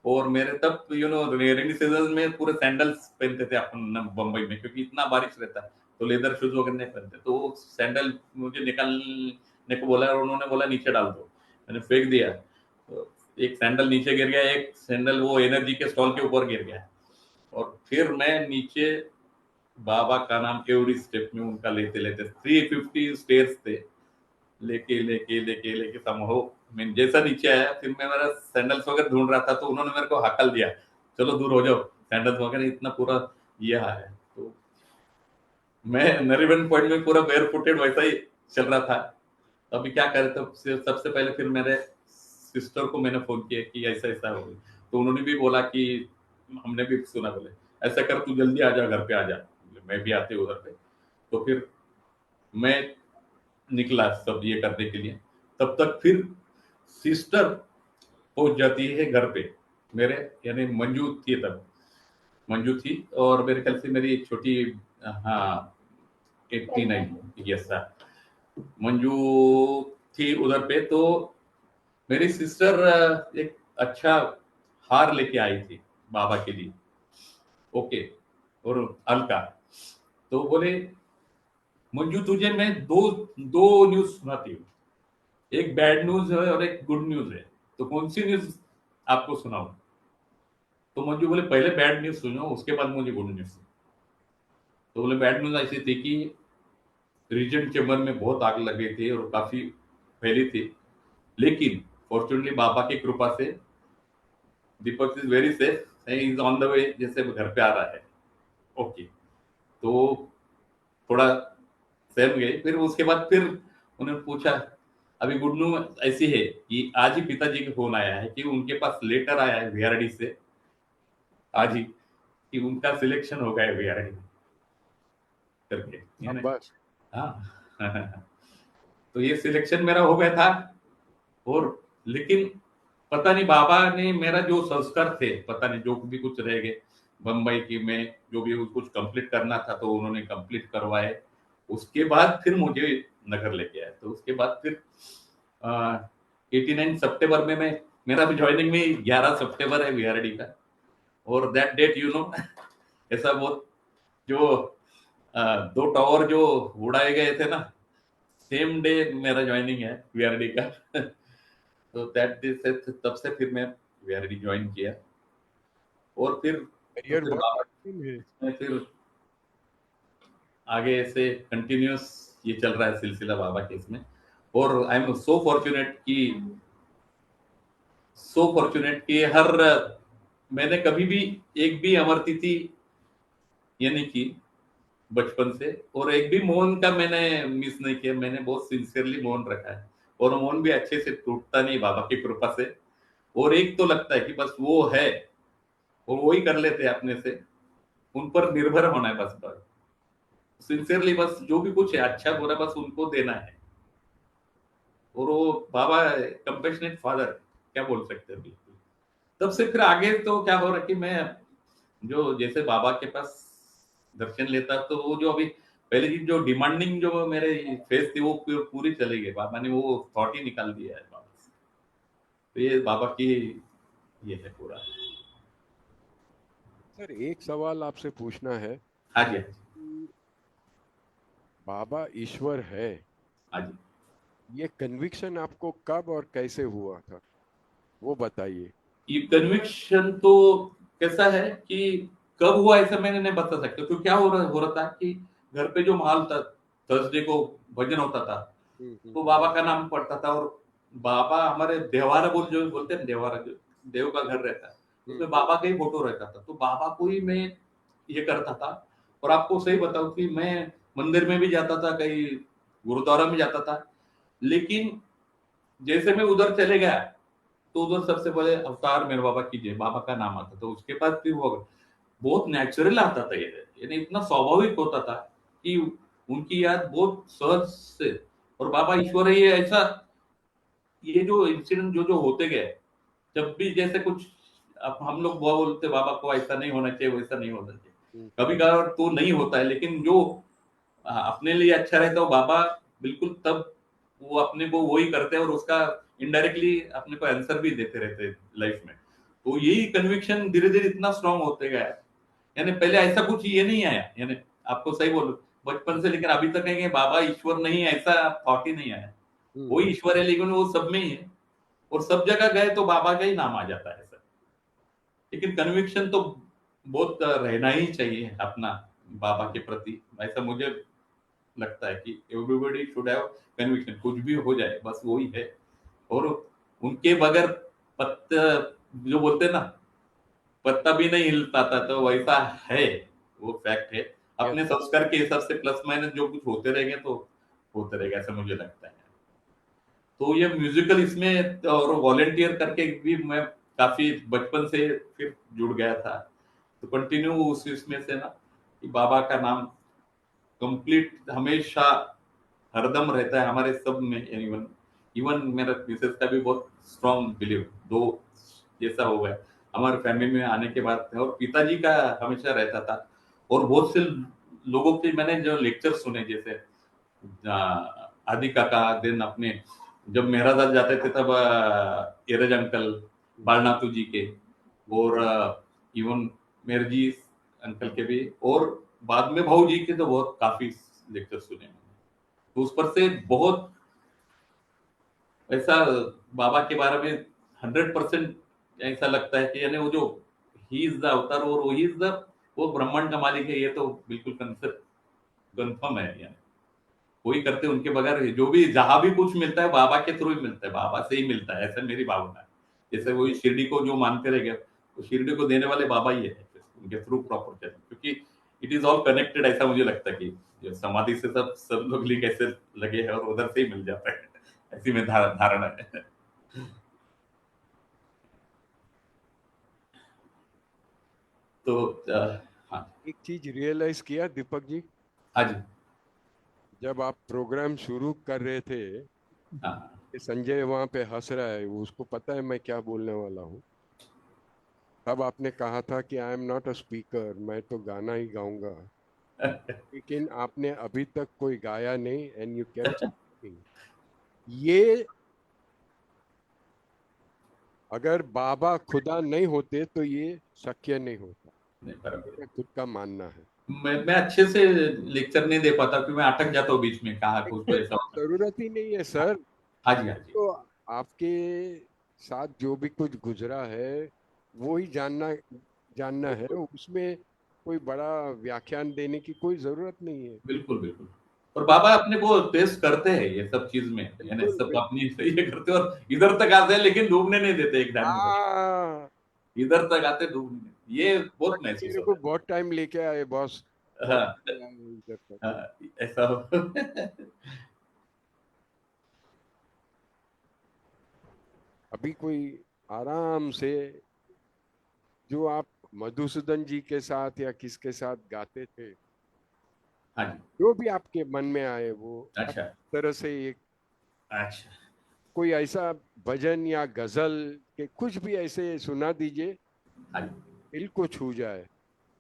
और मेरे तब रेनी सीजन में पूरे सैंडल्स पहनते थे अपन बम्बई में, क्योंकि इतना बारिश रहता है तो लेदर शूज वगैरह नहीं पहनते। तो वो सैंडल मुझे निकालने को बोला और उन्होंने बोला नीचे डाल दो। मैंने फेंक दिया, तो एक सैंडल नीचे गिर गया, एक सैंडल वो एनर्जी के स्टॉल के ऊपर गिर गया। और फिर मैं नीचे बाबा का नाम एवरी स्टेप में उनका लेते लेते 350 स्टेयर्स थे, लेके लेके लेके लेके समहो मैं जैसा नीचे आया, फिर मैं मेरा सैंडल्स वगैरह ढूंढ रहा था तो उन्होंने मेरे को हकल दिया, चलो दूर हो जाओ, सैंडल्स वगैरह इतना पूरा ये है। तो मैं नरीबन पॉइंट में पूरा बेयर फुटेड वैसा ही चल रहा था। अभी क्या करे, तो सबसे पहले फिर मेरे सिस्टर को मैंने फोन किया कि ऐसा ऐसा हो गया। तो उन्होंने भी बोला कि हमने भी सुना, बोले ऐसा कर तू जल्दी आ जा, घर पे आ जा, मैं भी आते उधर पे। तो फिर मैं निकला सब ये करने के लिए। तब तक फिर सिस्टर पहुंच जाती है घर पे मेरे, यानी मंजू थी तब, मंजू थी और मेरे ख्याल से मेरी एक छोटी, हाँ 89 यस मंजू थी उधर पे। तो मेरी सिस्टर एक अच्छा हार लेके आई थी बाबा के लिए, ओके, और हल्का। तो बोले मंजू तुझे मैं दो दो न्यूज सुनाती हूँ, एक बैड न्यूज है और एक गुड न्यूज है, तो कौन सी न्यूज आपको सुनाऊं? तो मंजू बोले पहले बैड न्यूज सुनो, उसके बाद मुझे गुड न्यूज। तो बोले बैड न्यूज ऐसी थी कि रीजेंट चेम्बर में बहुत आग लग गई थी और काफी फैली थी, लेकिन फॉर्चुनेटली बाबा की कृपा से Deepak is very safe, is on the way, जैसे घर पे आ रहा है। ओके, तो थोड़ा सहम गए। फिर उसके बाद फिर उन्होंने पूछा, अभी गुड न्यूज ऐसी है कि आज ही पिताजी का फोन आया है कि उनके पास लेटर आया है वीआरडी से आज ही कि उनका सिलेक्शन हो गया है वीआरडी करके, अब बस हाँ तो ये सिलेक्शन मेरा हो गया था। और लेकिन पता नहीं बाबा ने मेरा जो संस्कार थे, पता नहीं जो भी कुछ रह गए बम्बई की में, जो भी कुछ कंप्लीट करना था तो उन्होंने कंप्लीट करवाए। उसके बाद फिर मुझे नगर लेके आए। तो उसके बाद फिर 89 सितंबर में मैं, मेरा भी ज्वाइनिंग में 11 सितंबर है वीआरडी का। और दैट डेट ऐसा बहुत जो 2 टावर जो उड़ाए गए थे ना, सेम डे मेरा ज्वाइनिंग है वीआरडी का। तो दैट डे से तब से फिर मैं वीआरडी ज्वाइन किया और फिर करियर बहुत बाबा कठिन है। में फिर आगे से कंटिन्यूस ये चल रहा है सिलसिला बाबा के इसमें। और आई एम सो फॉर्चुनेट कि हर मैंने कभी भी एक भी अमर तिथि ये नहीं की बचपन से, और एक भी मौन का मैंने मिस नहीं किया। मैंने बहुत सिंसियरली मौन रखा है और मौन भी अच्छे से टूटता नहीं बाबा की कृपा से। और एक तो लगता है कि बस वो है और वो ही कर लेते हैं अपने से, उन पर निर्भर होना है बस सिंसियरली, बस जो भी कुछ है अच्छा बुरा बस उनको देना है। और वो बाबा कंपेशनेट फादर, क्या बोल सकते हैं बिल्कुल। तब से फिर आगे तो क्या हो रहा कि मैं जो जैसे बाबा के पास दर्शन लेता तो वो जो अभी पहले की जो डिमांडिंग जो मेरे फेस थी वो पूरी चली गई। बाबा ने वो थॉट ही निकाल दिया है बाबा से। तो ये बाबा की ये है पूरा। सर एक सवाल आपसे पूछना है हाँ जी, कि बाबा ईश्वर है, हाँ जी। ये कन्विक्शन आपको कब और कैसे हुआ था, वो बताइए। ये कन्विक्शन तो कैसा है कि कब हुआ ऐसा मैंने नहीं बता सकता। तो क्या हो रहा था कि घर पे जो माहौल था, थर्सडे को भजन होता था तो बाबा का नाम पड़ता था। और बाबा हमारे देवारा जो बोलते हैं, देवारा जो देव का घर रहता है उसमें बाबा का ही फोटो रहता था। तो बाबा को ही मैं ये करता था। और आपको सही बताऊं कि मैं मंदिर में भी जाता था, कहीं गुरुद्वारा में जाता था, लेकिन जैसे मैं उधर चले गया तो उधर सबसे पहले अवतार मेरे बाबा कीजिए, बाबा का नाम आता था। उसके बाद फिर वो बहुत नेचुरल आता था ये, यानी इतना स्वाभाविक होता था कि उनकी याद बहुत सहज से। और बाबा ईश्वर है ये ऐसा, ये जो इंसिडेंट जो होते गए, जब भी जैसे कुछ अब हम लोग बहुत बोलते बाबा को ऐसा नहीं होना चाहिए वैसा नहीं होना चाहिए, कभी कभार तो नहीं होता है, लेकिन जो अपने लिए अच्छा रहता है वो बाबा बिल्कुल तब वो अपने को वही करते हैं और उसका इनडायरेक्टली अपने को आंसर भी देते रहते हैं लाइफ में। तो यही कन्विक्शन धीरे धीरे इतना स्ट्रांग होते गया। यानी पहले ऐसा कुछ ये नहीं आया, यानी आपको सही बोलो बचपन से लेकर अभी तक कहेंगे बाबा ईश्वर नहीं है ऐसा थॉट ही नहीं आया। वो ईश्वर है लेकिन वो सब में ही है, और सब जगह गए तो बाबा का ही नाम आ जाता है सर। लेकिन कन्विक्शन तो बहुत रहना ही चाहिए अपना बाबा के प्रति, ऐसा मुझे लगता है कि एवरीबॉडी शुड हैव कन्विक्शन। कुछ भी हो जाए बस वही है। और उनके बगैर पत्ता जो बोलते हैं ना, पत्ता भी नहीं हिल पाता, तो वैसा है, वो फैक्ट है। अपने संस्कार के हिसाब से प्लस माइनस जो कुछ होते रहेंगे तो होते रहेगा, ऐसा मुझे लगता है। तो ये म्यूजिकल इसमें और वॉलेंटियर करके भी मैं काफी बचपन से फिर जुड़ गया था। तो कंटिन्यू उस इसमें से ना कि बाबा का नाम कंप्लीट हमेशा हरदम रहता है हमारे सब में। इवन इवन मेरा मिसेस का भी बहुत स्ट्रॉन्ग बिलीव दो जैसा हो गया हमारे फैमिली में आने के बाद। और पिताजी का हमेशा रहता था। और बहुत से लोगों के मैंने जो लेक्चर सुने, जैसे आदि काका दिन अपने जब मेहरादाद जाते थे तब एरज अंकल बालनाथू जी के, और इवन मेरे जी अंकल के भी, और बाद में भाऊ जी के तो बहुत काफी लेक्चर सुने। तो उस पर से बहुत ऐसा बाबा के बारे में 100% ऐसा लगता है कि यानी वो जो ही इज द अवतार और वो ही इज द वो ब्रह्मांड का मालिक है, ये तो बिल्कुल कंसेप्ट कंफर्म है। यानी वही करते उनके बगैर जो भी जहां भी कुछ मिलता है बाबा के थ्रू ही मिलता है, बाबा से ही मिलता है, ऐसा मेरी भावना है। जैसे वही शिरडी को जो मानते रह गए, तो शिरडी को देने वाले बाबा ही है उनके थ्रू प्रॉपर चले, क्योंकि इट इज ऑल कनेक्टेड। ऐसा मुझे लगता है कि जो समाधि से सब लोग लिंक ऐसे लगे हैं और उधर से ही मिल जाता है, ऐसी में धारणा है। तो हाँ एक चीज रियलाइज किया दीपक जी, हाँ जी, जब आप प्रोग्राम शुरू कर रहे थे हाँ कि संजय वहां पे हंस रहा है, वो उसको पता है मैं क्या बोलने वाला हूँ, तब आपने कहा था कि I am not a speaker, मैं तो गाना ही गाऊंगा, लेकिन आपने अभी तक कोई गाया नहीं एंड यू केप्ट स्पीकिंग। ये अगर बाबा खुदा नहीं होते तो ये शक्य नहीं होता। नहीं, बराबर। मेरा खुद का मानना है। मैं अच्छे से लेक्चर नहीं दे पाता क्योंकि मैं अटक जाता हूँ बीच में, कहा कुछ तो ऐसा होता है। जरूरत ही नहीं है सर। हाँ जी, हाँ जी। तो आपके साथ जो भी कुछ गुजरा है वो ही जानना जानना है, उसमें कोई बड़ा व्याख्यान देने की कोई जरूरत नहीं है। बिल्कुल, बिल्कुल। और बाबा अपने को टेस्ट करते हैं ये सब चीज में, यानी बिल्कुल सब बिल्कुल। अपनी सही करते हैं और इधर तक आते हैं लेकिन डूबने नहीं देते एग्जाम में। हाँ, इधर तक आते डूबने नहीं। ये बहुत बाकी महसूस मेरे को होता बहुत टाइम लेके आए बॉस, है। बहुत हाँ, टाइम आए इधर तक। हाँ, ऐसा हो। अभी कोई आराम से, जो आप मधुसूदन जी के साथ या किसके साथ गाते थे, हाँ जी। जो भी आपके मन में आए वो अच्छा, अच्छी तरह से एक अच्छा। कोई ऐसा भजन या गजल के कुछ भी ऐसे सुना दीजिए, हाँ जी। दिल को छू जाए।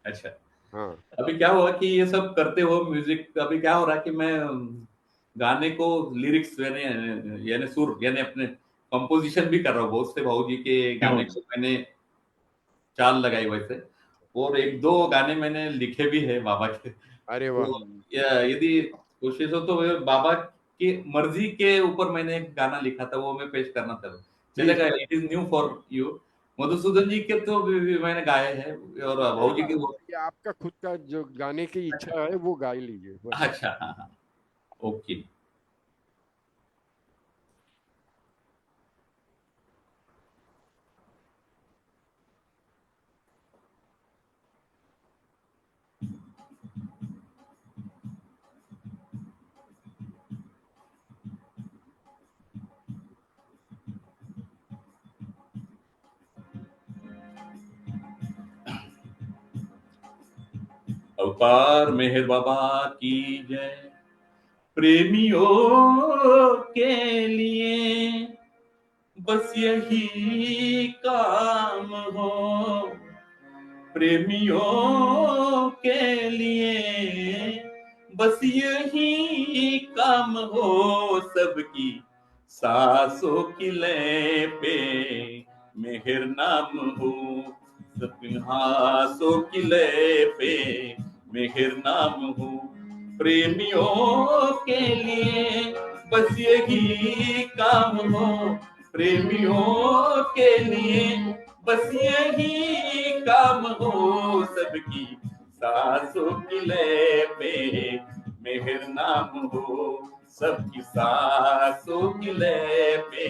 अच्छा। हाँ अभी क्या हुआ कि ये सब करते हो म्यूजिक, अभी क्या हो रहा है कि मैं गाने को लिरिक्स यानी यानी सुर यानी अपने कंपोजिशन भी कर रहा हूँ। बहुत से भाऊजी के गाने को मैंने चाल लगाई वैसे, और एक दो गाने मैंने लिखे भी है बाबा के। अरे वाह। तो यदि कोशिश हो तो वो बाबा की मर्जी के ऊपर मैंने एक गाना लिखा था, वो मैं पेश करना था, जी चलेगा? It is new for you. Madhusudan ji के तो भी मैंने गाए हैं, और भाऊजी के वो। ये आपका खुद का जो गाने की इच्छा है वो गा लीजिए बस। अच्छा, हाँ, हाँ, ओके। अवतार मेहर बाबा की जय। प्रेमियों के लिए बस यही काम हो, प्रेमियों के लिए बस यही काम हो, सबकी सांसों की लय पे मेहर नाम हो, सबकी हाथों की लय पे मेहर नाम हो, प्रेमियों के लिए बस यही काम हो, प्रेमियों के लिए बस यही काम हो, सबकी सांसों की लय पे मेहर नाम हो, सबकी सांसों की लय पे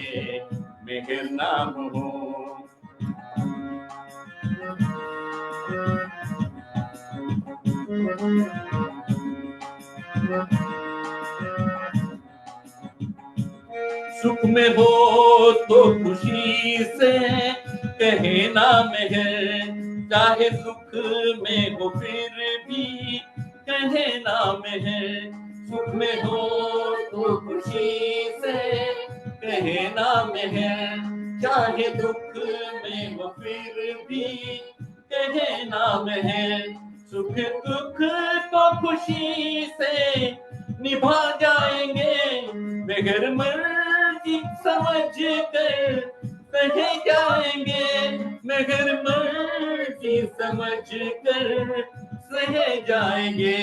मेहर नाम हो। सुख में हो तो खुशी से कहे ना मेहर, चाहे सुख में हो फिर भी कहे ना मेहर, सुख में हो तो खुशी से कहे ना मेहर, चाहे दुख में हो फिर भी कहे ना मेहर, सुख दुख को खुशी से निभा जाएंगे, मगर मर्जी समझ कर सहे जाएंगे, मगर मर्जी समझ कर सहे जाएंगे,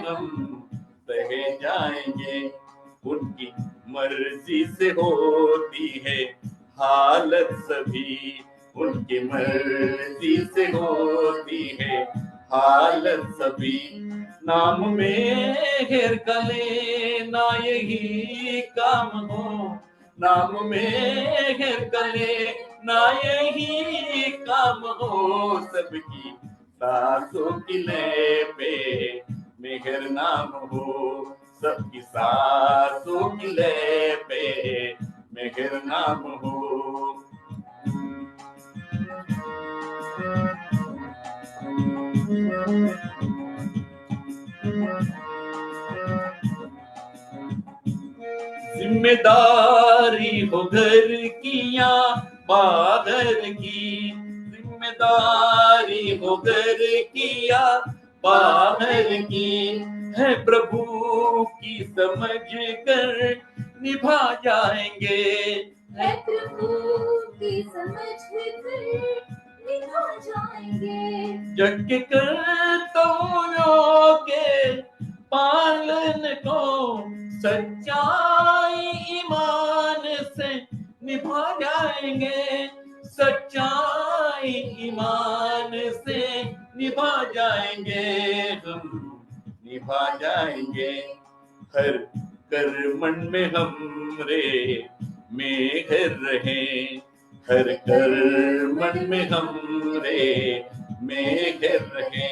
हम सहे जाएंगे, उनकी मर्जी से होती है हालत सभी, उनकी मर्जी से होती है हालत सभी, नाम में घेर कले ना यही काम हो, नाम में घेर कले ना यही काम हो, सबकी सांसों की लय पे मेहर नाम हो, सबकी सांसों की लय पे मेहर नाम हो। जिम्मेदारी हो घर की या बाहर की, जिम्मेदारी हो घर की या बाहर की, है प्रभु की समझ कर निभा जाएंगे, है प्रभु की समझ कर निभा जाएंगे, यज्ञ करता हूँ के पालन को सच्चाई ईमान से निभा जाएंगे, सच्चाई ईमान से निभा जाएंगे, हम निभा जाएंगे। हर कर्मण में हमरे मेहर रहे, हर कर्मण में हमरे मेहर रहे।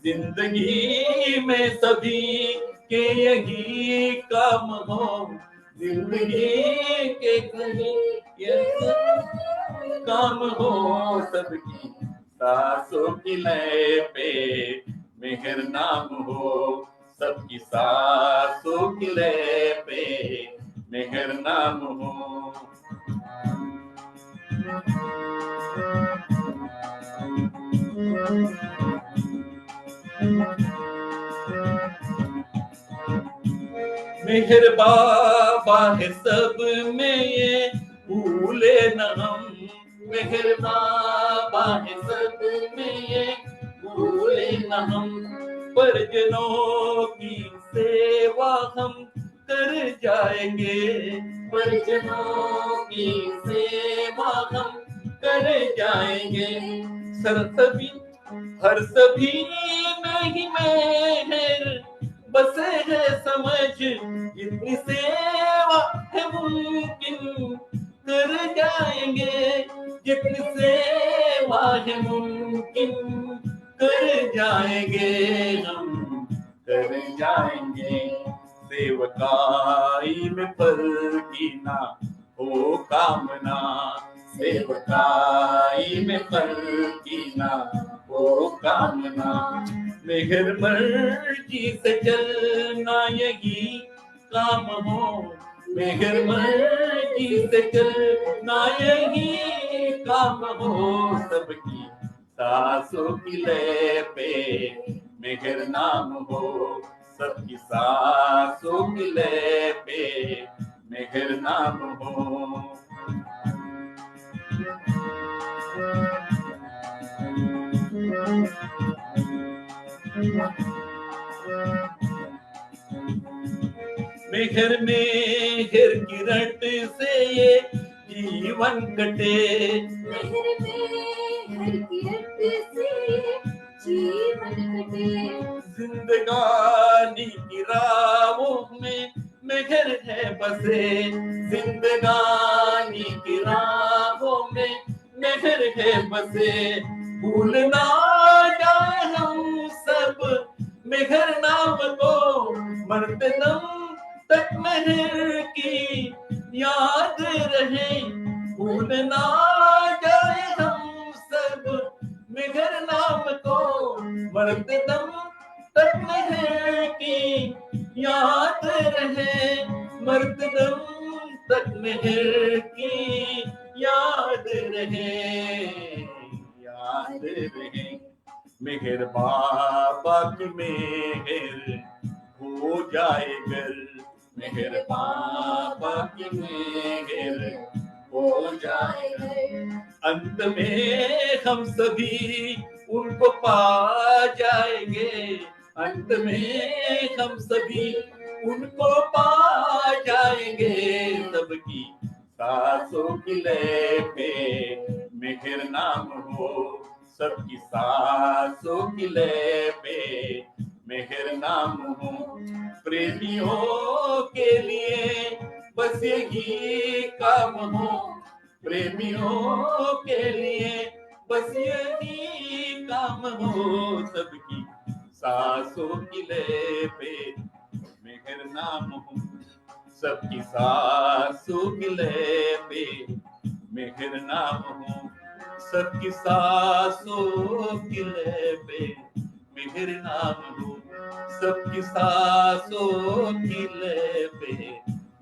जिंदगी में सभी के यही काम हो, जिंदगी के यही काम हो, सबकी सांसों की लय पे मेहर नाम हो, सबकी सांसों की लय पे मेहर नाम हो। मेहर बाबा है सब में ये भूले न हम, मेहर बाबा है सब में ये भूले न हम। परिजनों की सेवा हम कर जाएंगे, परिजनों की सेवा हम कर जाएंगे। सर सभी हर सभी में ही मेहर बसे है समझ, जितनी सेवा है मुमकिन कर जाएंगे, जितनी सेवा है मुमकिन कर जाएंगे, हम कर जाएंगे। सेवकाई में फल की ना हो कामना, सेवकाई में फल की ना हो कामना। मेहर मर्जी से चलना यही काम हो, मेहर मर्जी से चलना यही काम हो, सबकी सांसों की लय पे मेहर नाम हो, सबकी सांसों की लय पे मेहर नाम हो। मेहर मेहर की रट से ये जीवन कटे, मेहर मेहर की रट से जीवन कटे। जिंदगानी की राहों में मेहर है बसे, जिंदगानी की राहों में मेहर है बसे। भूल ना जाए हम सब मेहर नाम को, मरते दम तक मेहर की याद रहे। भूल ना जाए हम सब मेहर नाम को, मरते दम तक मेहर की याद रहे, मरते दम तक मेहर की याद रहे, याद रहे। मेहर बाबा की मेहर हो जाए घर, मेहर बाबा की मेहर हो जाए घर। अंत में हम सभी उनको पा जाएंगे, अंत में हम सभी उनको पा जाएंगे। सबकी सांसों की लय पे मेहर नाम हो, सबकी सांसों की लय पे मेहर नाम हो। प्रेमियों के लिए बस यही काम हो, प्रेमियों के लिए बस यही काम हो। सबकी सांसों की लय पे मेहर नाम हो, सबकी सांसों की लय पे मेहर नाम हो, सबकी सांसों की लय पे मेहर नाम हो, सबकी सांसों की लय पे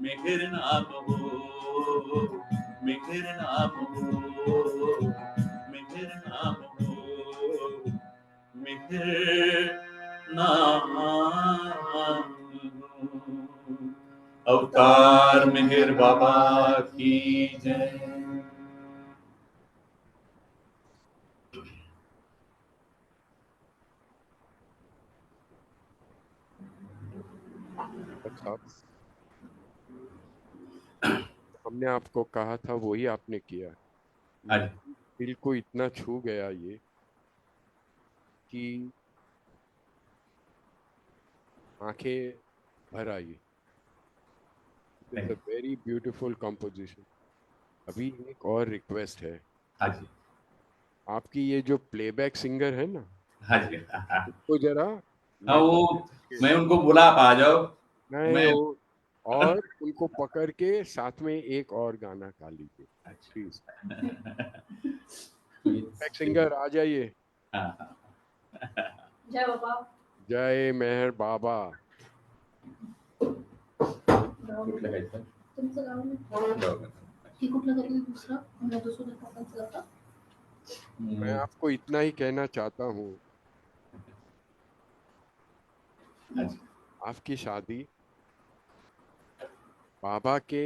मेहर नाम हो, मेहर नाम हो, मेहर नाम हो, मेहर नाम हो। अवतार मेहर बाबा की जय। सब हमने आपको कहा था वही आपने किया। हाँ जी, दिल को इतना छू गया ये कि आंखें भर आई। It's a very beautiful composition. अभी एक और रिक्वेस्ट है, हाँ जी, आपकी ये जो प्लेबैक सिंगर है ना, हाँ जी, हाँ, उसको जरा हाँ, वो मैं उनको बोला आप आ जाओ, नहीं मैं वो, और उनको पकड़ के साथ में एक और गाना गा लीजिए प्लीज। प्लेबैक सिंगर आ जाइए। हाँ, हाँ, जय बाबा। जय मेहर बाबा। कुठलं काय सर? तुमचं गाव नाही? बरोबर. की कुठलं तरी दुसरं मधुसूदन काकांचं गाव का? मैं आपको इतना ही कहना चाहता हूँ, हाँ जी, आपकी शादी बाबा के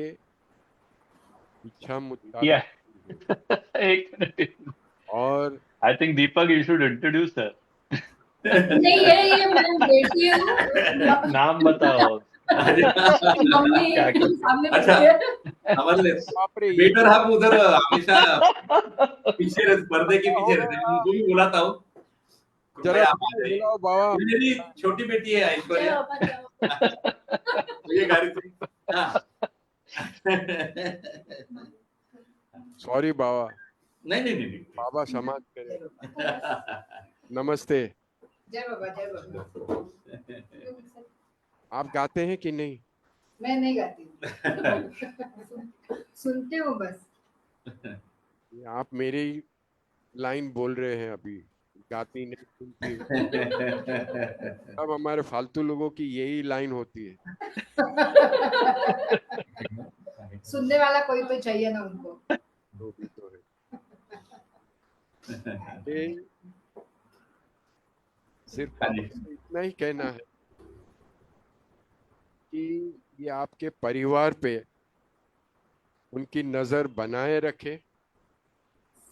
इच्छा मुताबिक Yeah. है। एक मिनट। और I think Deepak, you should introduce her. नहीं ये मैं बेटी हूँ। नाम बताओ। मम्मी क्या क्या? सामने अच्छा, बैठी है। हमारे बाप रे, ये बेटर हम उधर हमेशा पीछे रहते, पर्दे के क्या हो पीछे रहते हैं। गया? उनको भी बुलाता हूँ, जरा कृपया आप आ जाइए। बुलाओ बाबा। ये मेरी छोटी बेटी है जय ऐश्वर्या, बाबा जय बाबा। ये गाड़ी से हाँ। सॉरी बाबा, नहीं नहीं नहीं नहीं। बाबा समाज करे। नमस्ते। जय बाबा जय बाबा। आप गाते हैं कि नहीं? मैं नहीं गाती सुनती हूँ बस। आप मेरी लाइन बोल रहे हैं अभी, गाती नहीं सुनती। अब हमारे फालतू लोगों की यही लाइन होती है। सुनने वाला कोई तो चाहिए ना उनको। वो भी तो है। ये सिर्फ हाँ बाबा जी, से इतना ही कहना है कि ये आपके परिवार पे उनकी नजर बनाए रखे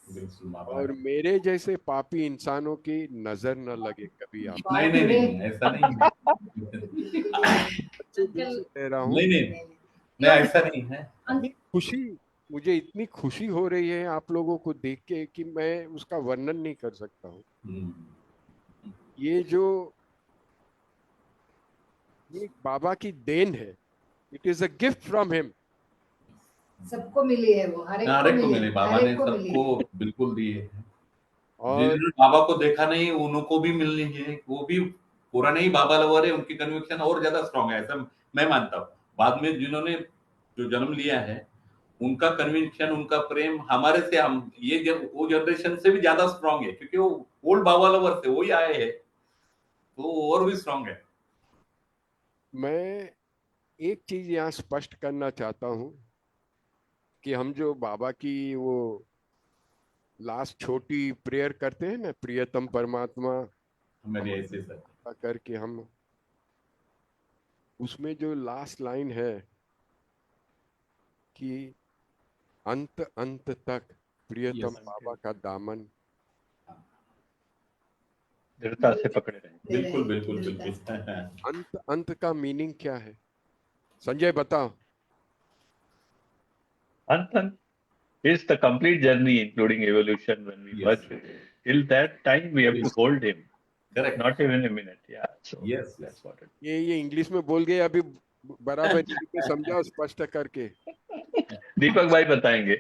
बिल्कुल बाबा। और मेरे जैसे पापी इंसानों की नजर न लगे कभी आप। नहीं नहीं नहीं, ऐसा नहीं है। सच्चे दिल से कह रहा हूँ। नहीं नहीं नहीं, ऐसा नहीं है। इतनी खुशी, मुझे इतनी खुशी हो रही है आप लोगों को देख के कि मैं उसका वर्णन नहीं कर सकता हूँ। ये जो ये बाबा की देन है, it is a gift from him. सबको मिली है वो, हर हर एक एक को को मिले, मिली, बाबा हर ने एक को मिली सबको है। बिल्कुल दिए हैं। और जिन्होंने बाबा को देखा नहीं उनको भी मिलनी है, वो भी पूरा नहीं बाबा लवर है, उनकी कन्विक्शन और ज्यादा स्ट्रांग है, ऐसा मैं मानता हूँ। बाद में जिन्होंने जो जन्म लिया है उनका कन्विक्शन, उनका प्रेम हमारे से, हम वो जनरेशन से भी ज्यादा स्ट्रांग है, क्योंकि वो ओल्ड बाबा लवर से वही आए हैं, तो वो और भी स्ट्रांग है। मैं एक चीज यहाँ स्पष्ट करना चाहता हूँ कि हम जो बाबा की वो लास्ट छोटी प्रेयर करते हैं ना, प्रियतम परमात्मा मेरे ऐसे सर करके, हम उसमें जो लास्ट लाइन है कि अंत अंत तक प्रियतम Yes. बाबा का दामन, दृढ़ता से पकड़े रहे। बिल्कुल बिल्कुल बिल्कुल। अंत अंत का मीनिंग क्या है? संजय बताओ। Anthan is the complete journey, including evolution. When we Yes. merge, till that time we have to Yes. hold him. Correct. Not even a minute. Yeah. So Yes, that's yes. what it ये English में बोल गए, अभी बराबर हिंदी में समझाओ स्पष्ट करके। is. दीपक भाई बताएंगे।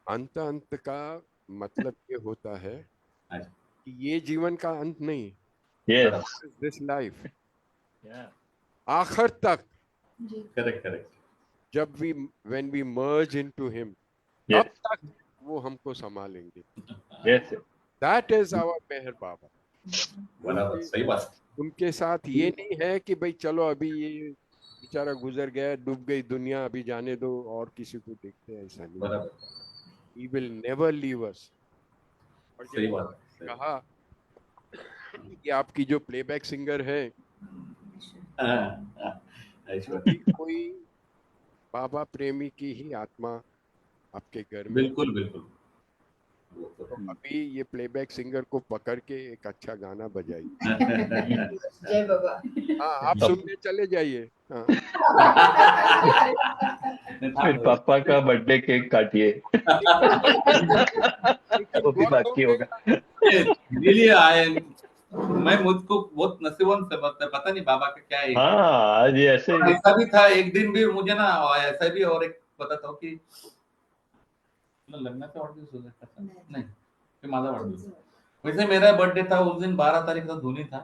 अंत अंत का मतलब ये होता है अच्छा। कि ये जीवन का अंत नहीं, Yes. This life Yeah. आखिर तक, जी करेक्ट करेक्ट। जब we when we merge into him, Yes. तब तक वो हमको संभालेंगे। Yes. That is our Meher Baba. बराबर, सही बात। उनके साथ ये नहीं है कि भाई चलो अभी ये बेचारा गुजर गया, डूब गई दुनिया, अभी जाने दो और किसी को देखते हैं, ऐसा नहीं। बराबर, He will never leave us। और सही जैसे बात है। कहा कि आपकी जो प्लेबैक सिंगर है, ऐश्वर्या, कोई बाबा प्रेमी की ही आत्मा आपके घर में, बिल्कुल बिल्कुल। वो तो तो अभी ये प्लेबैक सिंगर को पकड़ के एक अच्छा गाना बजाइए। जय बाबा। हाँ, आप सुनने चले जाइए। हाँ, फिर पापा का बर्थडे केक काटिए, लेकिन वो भी बहुत बाकी लोग होगा। रियली आए, मैं मुझको बहुत नसीबन से पता नहीं बाबा का क्या है। हाँ, आज ये ऐसे और ऐसा भी था एक दिन भी मुझे ना ऐसा भी और एक बताता हूँ कि लग्नाचा वाढदिवस होता का? नाही, ते माझा वाढदिवस. वैसे मेरा बर्थडे था उस दिन 12 तारीख का धोनी था,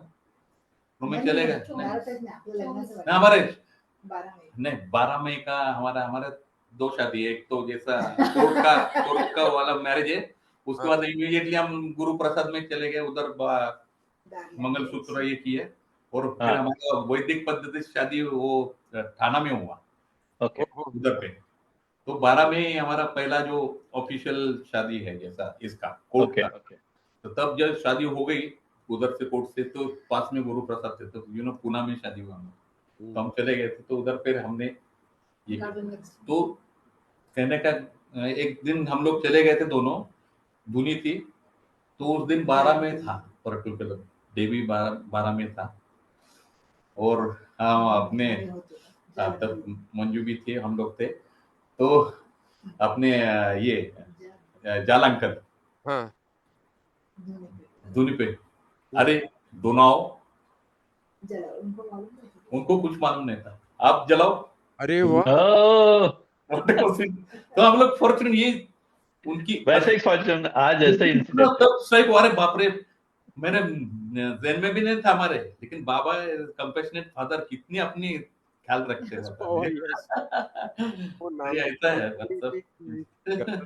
तो मैं चले गए। नहीं, हमारे 12 मई का हमारे 2 शादी है, एक तो जैसा कोर्ट का वाला मैरिज है, उसके बाद इमीडिएटली हम गुरु प्रसाद में चले गए, उधर मंगलसूत्र ये किए और फिर हाँ। हमारा वैदिक पद्धति से शादी वो थाना में हुआ ओके, उधर पे। तो 12 में हमारा पहला जो ऑफिशियल शादी है जैसा इसका कोर्ट ओके, का। तो तब जब शादी हो गई उधर से कोर्ट से, तो पास में गुरु प्रसाद थे, तो पुणे में शादी हुआ हम, तो हम चले गए थे। तो उधर फिर हमने ये तो कहने का एक दिन हम लोग चले गए थे दोनों, धुनी थी, तो उस दिन 12 में था पर्टिकुलर देवी 12 में था। और अपने तब मंजू भी थे, हम लोग थे, तो अपने ये जालंकर हाँ, धुनी पे, अरे दोनों उनको कुछ मालूम नहीं था, आप जलाओ। अरे वाह, तो हम लोग फॉर्चुनेट ये उनकी वैसे ही फॉर्चून आज ऐसे इंसिडेंट तब सही, अरे बाप रे, मेरे ज़हन में भी नहीं था हमारे, लेकिन बाबा कंपैशनेट फादर कितनी अपनी ख्याल रखते हैं। ओह यस, वो नाम ये ऐसा है गजल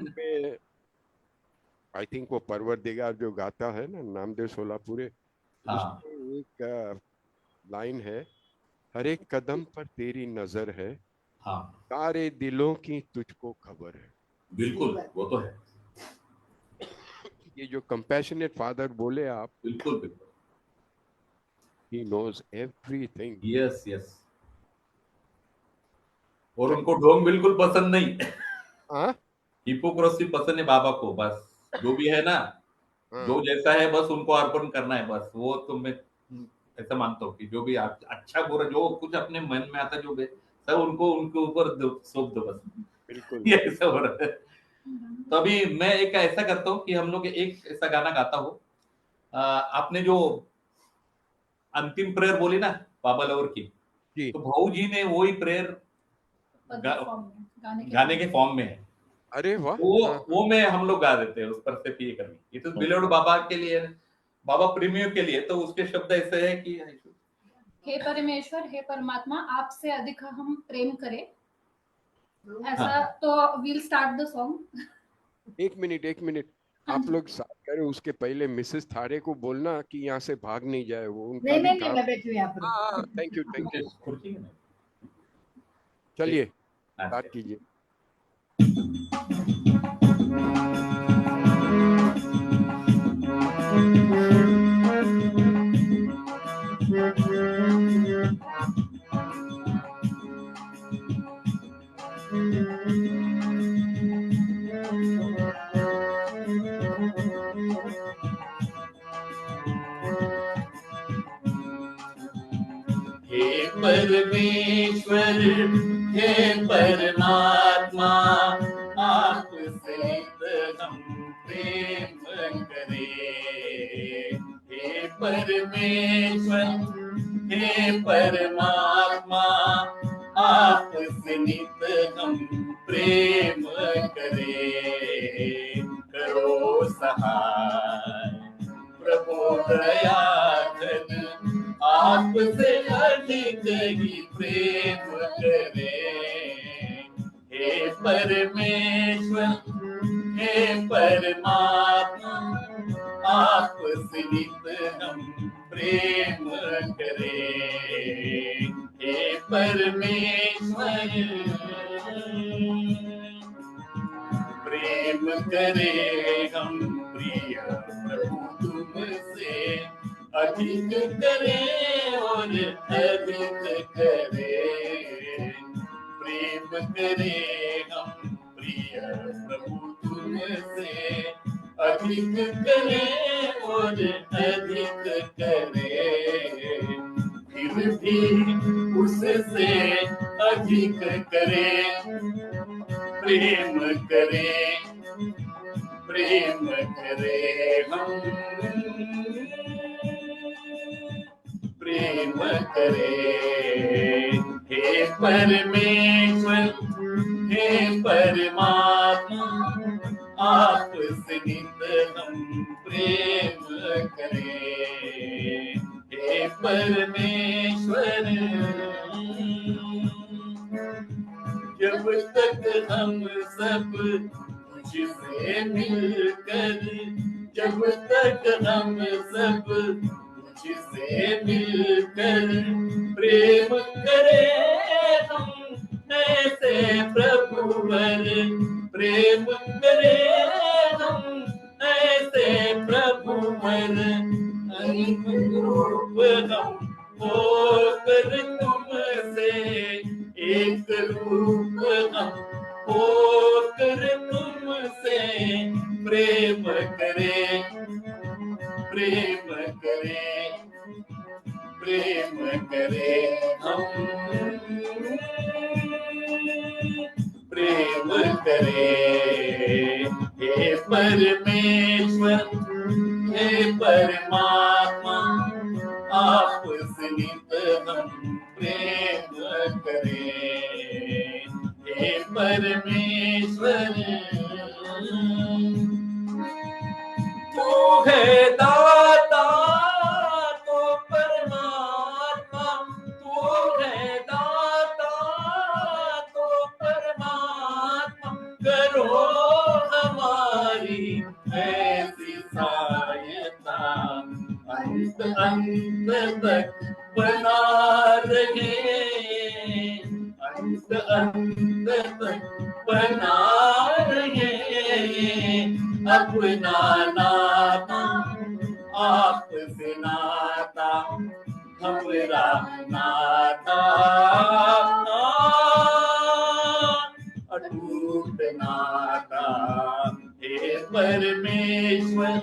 में आई थिंक वो परवरदिगार जो गाता है ना, नामदेव सोलापुरे, हाँ, उसमें एक लाइन है, हर एक कदम पर तेरी नजर है, हाँ, सारे दिलों की तुझको खबर है। बिल्कुल वो तो है, ये जो कंपैशनेट फादर बोले आप, बिल्कुल बिल्कुल, he knows everything. Yes yes. और उनको ढोंग बिल्कुल पसंद नहीं, हाँ, हिपोक्रेसी पसंद है बाबा को, बस जो भी है ना, जो जैसा है बस उनको अर्पण करना है, बस वो तो मैं ऐसा मानता हूँ कि जो भी अच्छा बुरा जो कुछ अपने मन में आता जो भी सब उनको उनके ऊपर सौंप दो बस, बिल्कुल। ये ऐसा हो रहा है। तो अभी मैं एक ऐसा करता हूँ कि हम लोग एक ऐसा गाना गाता हूँ, आपने जो अंतिम प्रेयर बोली ना बाबा लवर की, जी। तो भाऊ जी ने वही प्रेयर गाने के फॉर्म में है। अरे वाह, वो में हम लोग गा देते हैं, उस पर से पी करनी, ये तो बिलोड बाबा के लिए, बाबा प्रेमियों के लिए, तो उसके शब्द ऐसे है कि हे परमेश्वर, हे परमात्मा, आपसे अधिक हम प्रेम करें, ऐसा। हाँ। तो वील स्टार्ट द सॉन्ग। एक मिनट, आप लोग साथ करें, उसके पहले मिसेस थारे को बोलना कि यहाँ से भाग नहीं जाए, वो उनका भी नहीं काम। मैं बैठी हूँ यहाँ पर। हाँ, थैंक यू, खुर्ची है ना? चलिए हाँ, बात कीजिए। हे परमेश्वर, हे परमात्मा, आपसे हम प्रेम करें। हे परमेश्वर, हे परमात्मा, आपसे नित हम प्रेम करें। करो सहाय प्रभु दयाघन, आपसे अधिक ही प्रेम करें। हे परमेश्वर, हे परमात्मा, आपसे नित हम प्रेम करें। हे परमेश्वर, प्रेम करें हम प्रिय प्रभु तुमसे, अधिक करें और अधिक करें। प्रेम करें हम प्रिय प्रभु तुमसे, अधिक करे और अधिक करे, फिर भी उससे अधिक करे, प्रेम करे, प्रेम करे हम, प्रेम करे। हे परमेश्वर, हे परमात्मा, आपसे नित हम प्रेम करें। हे परमेश्वर, जब तक हम सब तुझसे मिलकर, जब तक हम सब तुझसे मिलकर प्रेम करें हम, ऐसे प्रभुवर प्रेम करें हम, ऐसे प्रभुवर अनुरूप हम होकर तुमसे एक रूप हम होकर तुमसे प्रेम करें, प्रेम करें, प्रेम करें हम, प्रेम करें। हे परमेश्वर, हे परमात्मा, आपसे नित हम प्रेम करें। हे परमेश्वर, तू है दाता तो परमात्मा, तू है दाता तो परमात्मा, करो हमारी ऐसी सहायता, अंत अंत तक बना रहे, अंत अंत तक बना रहे, अपना नाता आपसे नाता, हमरा नाता अटूट नाता। हे परमेश्वर,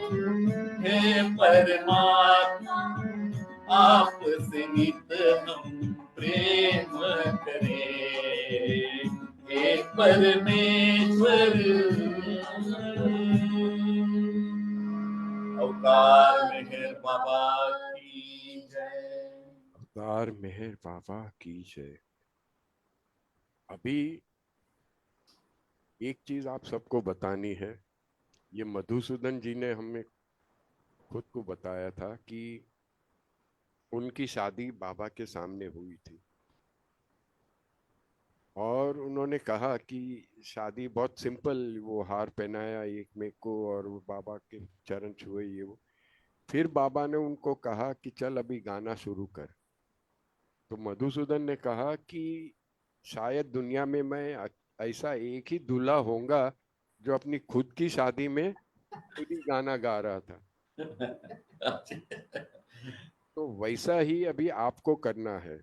हे परमात्मा, आपसे नित हम प्रेम करें। हे परमेश्वर, अवतार मेहर बाबा की जय। अवतार मेहर बाबा की जय। अभी एक चीज आप सबको बतानी है, ये मधुसूदन जी ने हमें खुद को बताया था कि उनकी शादी बाबा के सामने हुई थी और उन्होंने कहा कि शादी बहुत सिंपल, वो हार पहनाया एक मेक को और वो बाबा के चरण छुए ये वो। फिर बाबा ने उनको कहा कि चल अभी गाना शुरू कर। तो मधुसूदन ने कहा कि शायद दुनिया में मैं ऐसा एक ही दूल्हा होऊंगा जो अपनी खुद की शादी में खुद ही गाना गा रहा था। तो वैसा ही अभी आपको करना है।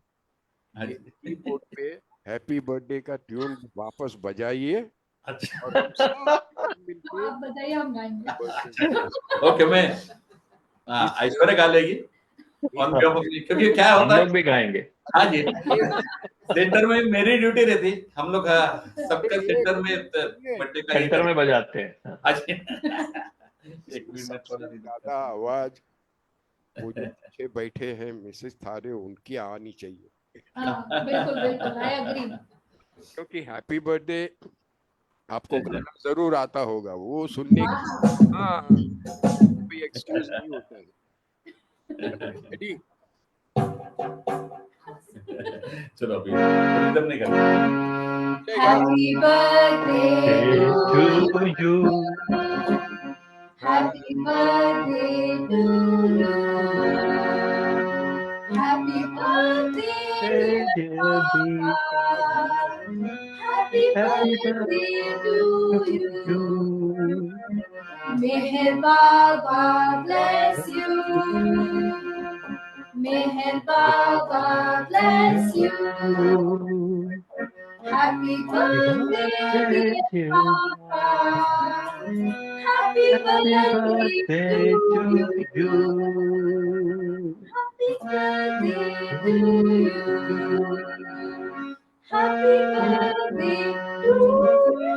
कीबोर्ड पे हैप्पी बर्थडे का ट्यून वापस बजाइए और हम सब मिलके आप बताइए, हम गाएंगे। ओके, मैं ऐश्वर्या गा लेगी क्योंकि क्या होता है, हम लोग भी गाएंगे। हाँ जी, सेंटर में मेरी ड्यूटी रहती, हम लोग सबका सेंटर में बर्थडे का सेंटर में बजाते हैं। एक मिनट थोड़ा ज्यादा आवाज वो जो पीछे बैठे हैं मिसेस थारे, उनकी आनी चाहिए। बिल्कुल बिल्कुल, आई एग्री। क्योंकि हैप्पी बर्थडे आपको गाना जरूर आता होगा, वो सुनने की हाँ कोई एक्सक्यूज नहीं होता है। रेडी? चलो अभी रिदम नहीं करना। Happy birthday to you. Happy birthday to you. Happy birthday dear Baba. Happy birthday to you. Meher Baba bless you. Meher Baba bless you. Happy birthday, dear Papa. Happy birthday to you. Happy birthday to you. Happy birthday to you.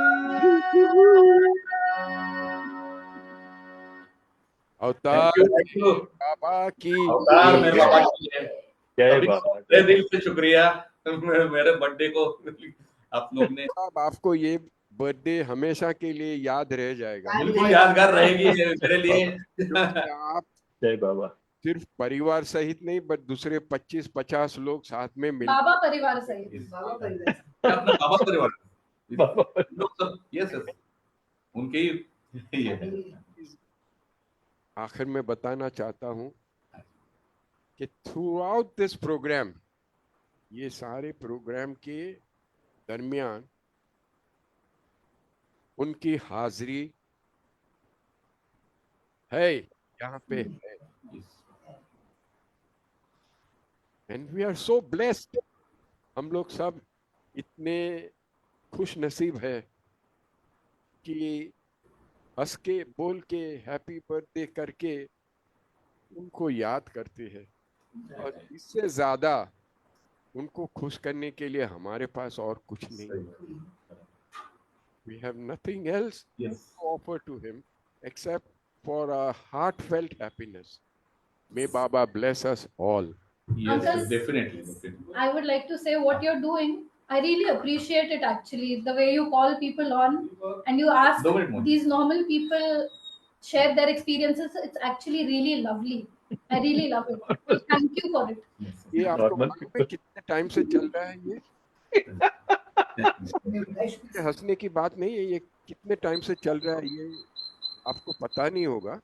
अवतार thank you बाबा की अवतार मेरे बाबा के लिए जय सभी को बाबा तहे दिल से शुक्रिया मेरे बर्थडे को आप लोग ने साहब, आपको ये बर्थडे हमेशा के लिए याद रह जाएगा, बिल्कुल यादगार रहेगी मेरे लिए क्योंकि आप जय बाबा सिर्फ परिवार सहित नहीं बट दूसरे 25-50 लोग साथ में मिल बाबा परिवार सहित। बाबा परिवार अपना बाबा परिवार बाबा लोग सब यस यस उनके ही ये है आखिर में बताना चाहता हूं कि थ्रू आउट दिस प्रोग्राम, ये सारे प्रोग्राम के दरमियान उनकी हाजिरी है, यहाँ पे है, and we are so blessed. हम लोग सब इतने खुश नसीब है कि हंस के बोल के हैप्पी बर्थडे करके उनको याद करते हैं, और इससे ज्यादा उनको खुश करने के लिए हमारे पास और कुछ नहीं। We have nothing else yes to offer to him except for a heartfelt happiness. May Baba bless us all. Yes Uncle, definitely I would like to say what you're doing. I really appreciate it actually, the way you call people on and you ask 2 minute these normal people share their experiences. It's actually really lovely. I really love it. So thank you for it. ये आपको Normal मालूम है कितने time से चल रहा है ये? ये हंसने की बात नहीं है, ये कितने टाइम से चल रहा है ये आपको पता नहीं होगा।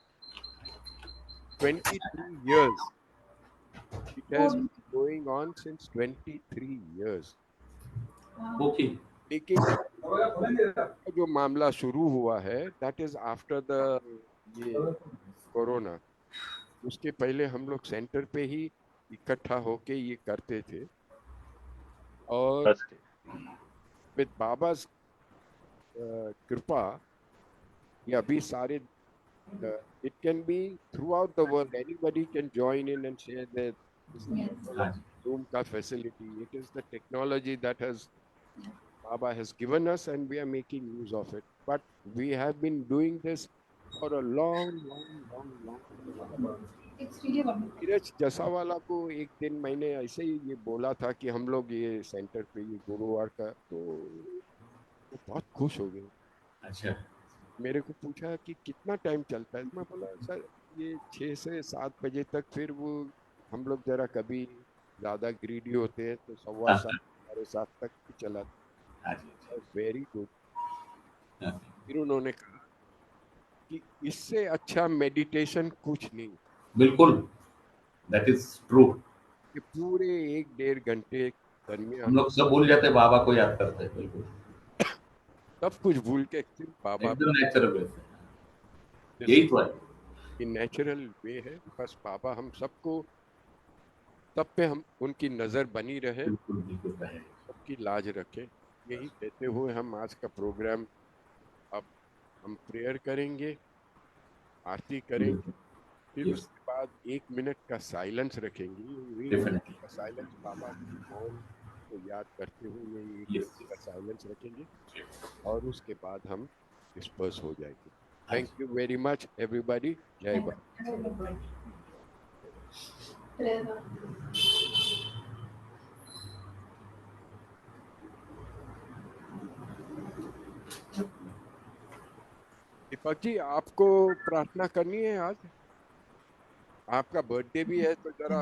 23 years. It has been going on since 23 years. Okay लेकिन जो मामला शुरू हुआ है, that is after the ये कोरोना। उसके पहले हम लोग सेंटर पे ही इकट्ठा होके ये करते थे, और विद बाबा's कृपा ये अभी सारे it can be throughout the world, anybody can join in and share their Zoom ka facility. It is the technology that has Baba has given us and we are making use of it, but we have been doing this for a long time. It's really wonderful. Neeraj जसावाला को एक दिन मैंने ऐसे ही ये बोला था कि हम लोग ये सेंटर पे ये गुरुवार का, तो वो बहुत खुश हो गए। अच्छा मेरे को पूछा कि कितना टाइम चलता है, मैं बोला सर ये 6 से 7 बजे तक, फिर वो हम लोग जरा कभी ज्यादा ग्रीडी होते हैं तो 7:15 7:30 तक भी चला। Very good. फिर उन्होंने कहा कि इससे अच्छा मेडिटेशन कुछ नहीं, बिल्कुल दैट इज ट्रू कि पूरे 1-1.5 घंटे हम दरमियान लोग सब भूल जाते हैं बाबा को याद करते हैं बिल्कुल सब कुछ भूल के सिर्फ बाबा एकदम नेचुरल वे से यही तो है की नेचुरल वे है। बस बाबा हम सबको, सब पे हम उनकी नजर बनी रहे, बिल्कुल बिल्कुल रहे सबकी लाज रखे। यही कहते हुए हम आज का प्रोग्राम, अब हम प्रेयर करेंगे, आरती करेंगे, फिर उसके बाद 1 मिनट का साइलेंस रखेंगे। डेफिनेटली का साइलेंस बाबा की मौन को याद करते हुए 1 मिनट का साइलेंस रखेंगे, और उसके बाद हम डिस्पर्स हो जाएंगे। Thank you very much everybody. जय बाबा। दीपक जी, आपको प्रार्थना करनी है आज? आपका बर्थडे भी है तो जरा।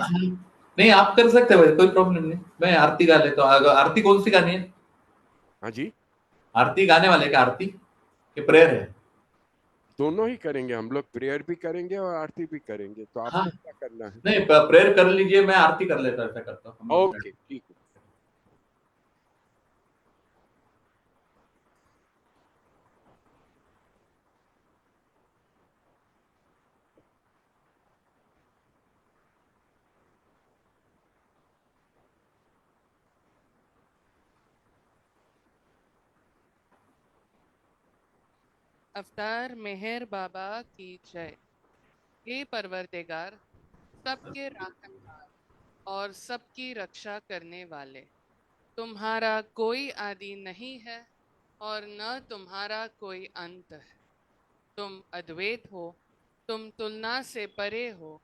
नहीं आप कर सकते हैं कोई प्रॉब्लम नहीं, मैं आरती गा लेता हूँ। आरती कौन सी गानी है? हाँ जी, आरती गाने वाले का आरती कि प्रेयर है? दोनों ही करेंगे हम लोग, प्रेयर भी करेंगे और आरती भी करेंगे, तो आपको हाँ। क्या करना है? नहीं प्रेयर कर लीजिए, मैं आरती कर लेता हूँ, ऐसा करता हूँ। ओके ठीक है। अवतार मेहर बाबा की जय। हे परवरदिगार, सबके राखनहार और सबकी रक्षा करने वाले, तुम्हारा कोई आदि नहीं है और न तुम्हारा कोई अंत है। तुम अद्वैत हो, तुम तुलना से परे हो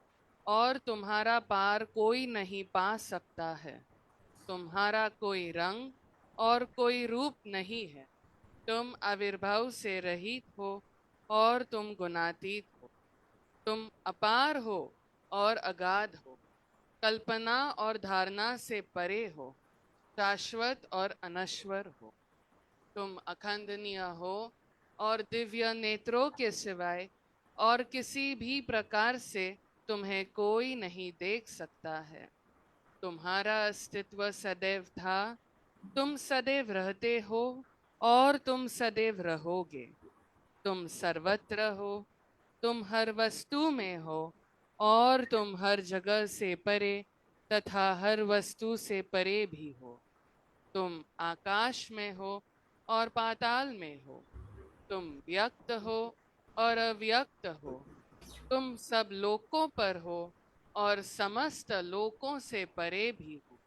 और तुम्हारा पार कोई नहीं पा सकता है। तुम्हारा कोई रंग और कोई रूप नहीं है। तुम आविर्भाव से रहित हो और तुम गुणातीत हो। तुम अपार हो और अगाध हो, कल्पना और धारणा से परे हो, शाश्वत और अनश्वर हो। तुम अखंडनीय हो और दिव्य नेत्रों के सिवाय और किसी भी प्रकार से तुम्हें कोई नहीं देख सकता है। तुम्हारा अस्तित्व सदैव था, तुम सदैव रहते हो और तुम सदैव रहोगे। तुम सर्वत्र हो, तुम हर वस्तु में हो और तुम हर जगह से परे तथा हर वस्तु से परे भी हो। तुम आकाश में हो और पाताल में हो। तुम व्यक्त हो और अव्यक्त हो। तुम सब लोकों पर हो और समस्त लोकों से परे भी हो।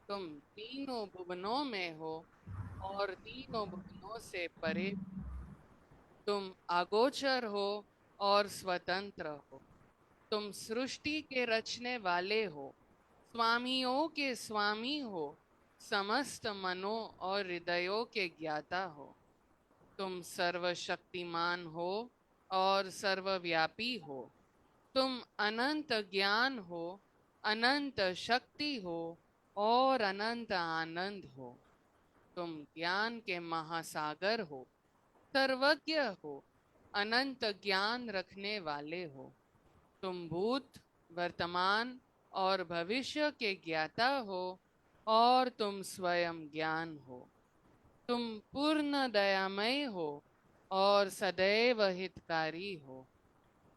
तुम तीनों भुवनों में हो और तीनों भुवनों से परे। तुम अगोचर हो और स्वतंत्र हो। तुम सृष्टि के रचने वाले हो, स्वामियों के स्वामी हो, समस्त मनों और हृदयों के ज्ञाता हो। तुम सर्वशक्तिमान हो और सर्वव्यापी हो। तुम अनंत ज्ञान हो, अनंत शक्ति हो और अनंत आनंद हो। तुम ज्ञान के महासागर हो, सर्वज्ञ हो, अनंत ज्ञान रखने वाले हो। तुम भूत, वर्तमान और भविष्य के ज्ञाता हो और तुम स्वयं ज्ञान हो। तुम पूर्ण दयामय हो और सदैव हितकारी हो।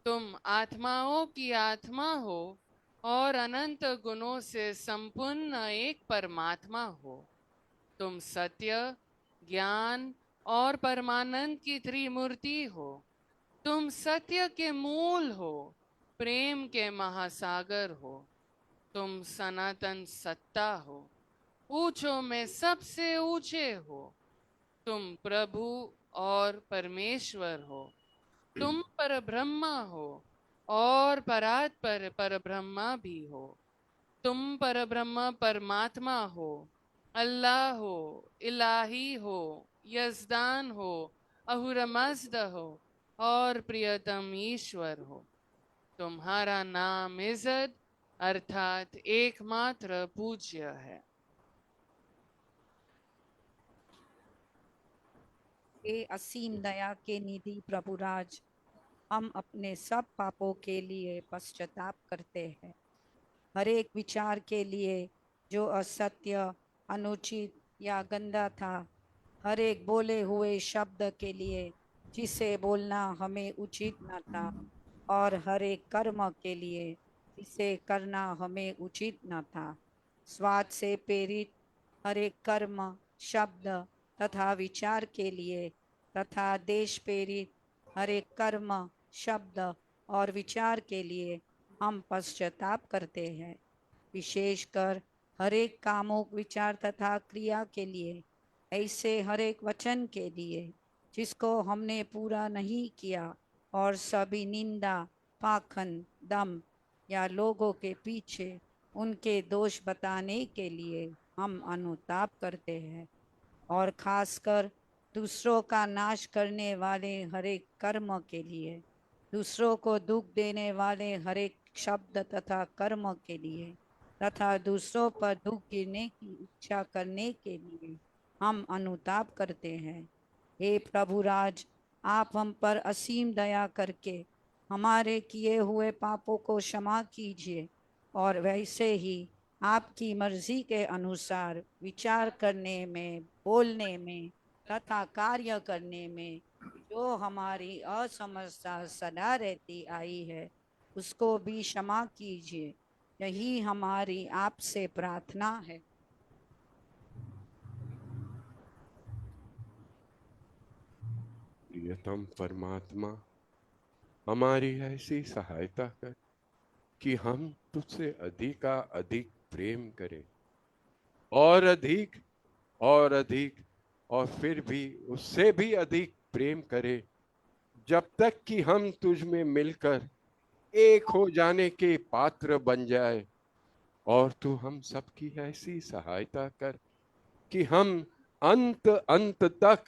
तुम आत्माओं की आत्मा हो और अनंत गुणों से संपूर्ण एक परमात्मा हो। तुम सत्य, ज्ञान और परमानंद की त्रिमूर्ति हो। तुम सत्य के मूल हो, प्रेम के महासागर हो। तुम सनातन सत्ता हो, ऊंचों में सबसे ऊंचे हो। तुम प्रभु और परमेश्वर हो। तुम परब्रह्म हो और परात पर परब्रह्मा भी हो। तुम परब्रह्म परमात्मा हो, अल्लाह हो, इलाही हो, यजदान हो, अहुरमज़द हो और प्रियतम ईश्वर हो। तुम्हारा नाम इज्जत अर्थात एकमात्र पूज्य है। हे असीम दया के निधि प्रभुराज, हम अपने सब पापों के लिए पश्चाताप करते हैं। हर एक विचार के लिए जो असत्य, अनुचित या गंदा था, हर एक बोले हुए शब्द के लिए जिसे बोलना हमें उचित न था, और हर एक कर्म के लिए जिसे करना हमें उचित न था। स्वाद से प्रेरित हर एक कर्म, शब्द तथा विचार के लिए तथा देश प्रेरित हर एक कर्म, शब्द और विचार के लिए हम पश्चाताप करते हैं। विशेषकर हर एक कामुक विचार तथा क्रिया के लिए, ऐसे हर एक वचन के लिए जिसको हमने पूरा नहीं किया, और सभी निंदा, पाखंड, दम या लोगों के पीछे उनके दोष बताने के लिए हम अनुताप करते हैं। और खासकर दूसरों का नाश करने वाले हर एक कर्म के लिए, दूसरों को दुख देने वाले हर एक शब्द तथा कर्म के लिए तथा दूसरों पर दुख गिरने की इच्छा करने के लिए हम अनुताप करते हैं। हे प्रभुराज, आप हम पर असीम दया करके हमारे किए हुए पापों को क्षमा कीजिए, और वैसे ही आपकी मर्जी के अनुसार विचार करने में, बोलने में तथा कार्य करने में जो हमारी असमझता सदा रहती आई है, उसको भी क्षमा कीजिए। यही हमारी आपसे प्रार्थना है। प्रियतम परमात्मा, हमारी ऐसी सहायता कर कि हम तुझसे अधिक का अधिक प्रेम करें, और अधिक और अधिक, और फिर भी उससे भी अधिक प्रेम करें, जब तक कि हम तुझ में मिलकर एक हो जाने के पात्र बन जाए। और तू हम सबकी ऐसी सहायता कर कि हम अंत अंत तक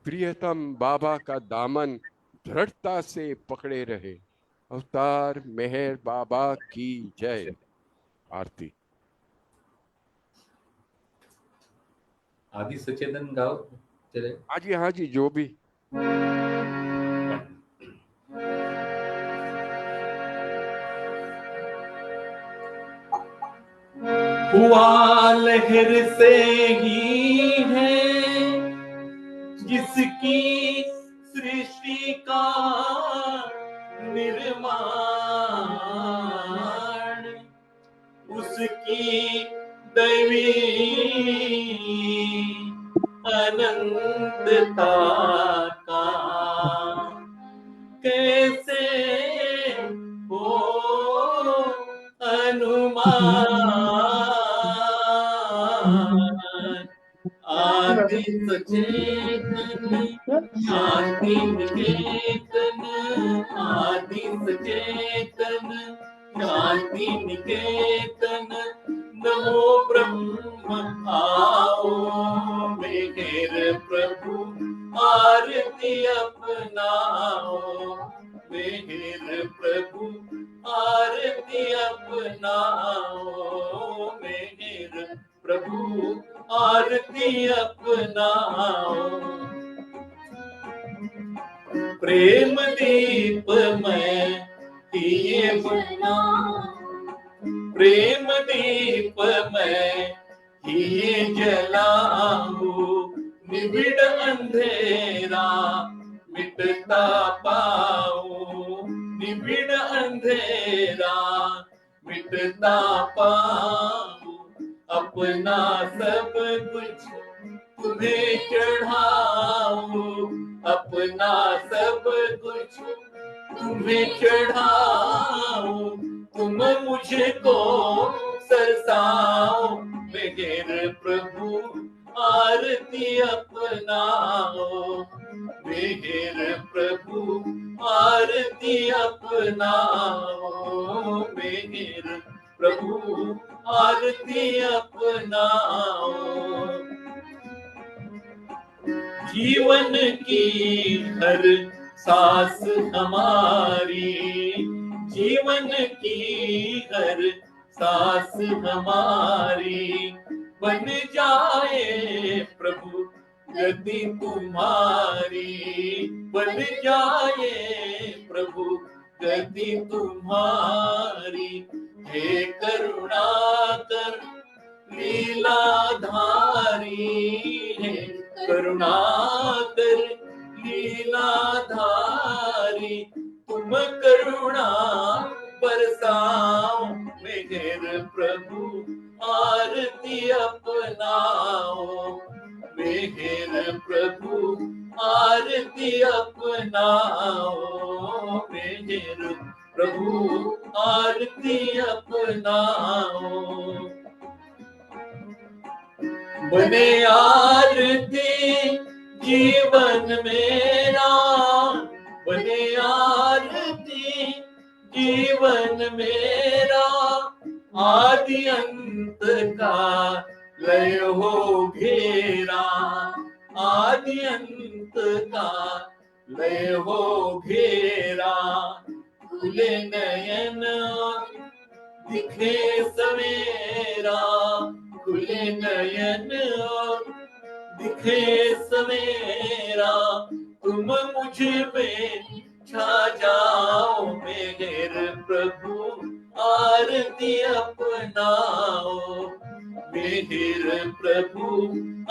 प्रियतम बाबा का दामन दृढ़ता से पकड़े रहे। अवतार मेहर बाबा की जय। आरती। आदि सचेतन गाओ चले। हाँ जी जो भी। हुआ लहर से ही है जिसकी सृष्टि का निर्माण, उसकी दैवी अनंतता का कैसे हो अनुमान। आदि सचेतन शांति निकेतन, आदि सचेतन शांति निकेतन, नमो ब्रह्म आओ मेरे प्रभु आरती अपनाओ, मेरे प्रभु आरती अपनाओ, मेरे प्रभु आरती अपनाओ। प्रेम दीप मैं दिए बना, प्रेम दीप मैं दिए जलाऊं, निबिड़ अंधेरा मिटता पाऊं, निबिड़ अंधेरा मिटता पाऊं। अपना सब कुछ तुम्हें चढ़ाऊं, अपना सब कुछ तुम्हें चढ़ाऊं, तुम मुझको सरसाओ मेरे प्रभु आरती अपनाओ, मेरे प्रभु आरती अपनाओ, मेरे प्रभु आरती अपनाओ। जीवन की हर सांस हमारी, जीवन की हर सांस हमारी बन जाए प्रभु गति तुम्हारी, बन जाए प्रभु गति तुम्हारी। हे करुणाकर लीलाधारी, हे करुणाकर लीलाधारी, तुम करुणा बरसाओ मेरे प्रभु आरती अपनाओ, मेरे प्रभु आरती अपनाओ, मेरे प्रभु आरती अपनाओ। बने आरती जीवन मेरा, बने आरती जीवन मेरा, आदि अंत का लय हो घेरा, आदि अंत का लय हो घेरा। खुले नयन दिखे सवेरा, खुले नयन दिखे सवेरा, तुम मुझ पे छा जाओ मेरे प्रभु आरती अपनाओ, मेरे प्रभु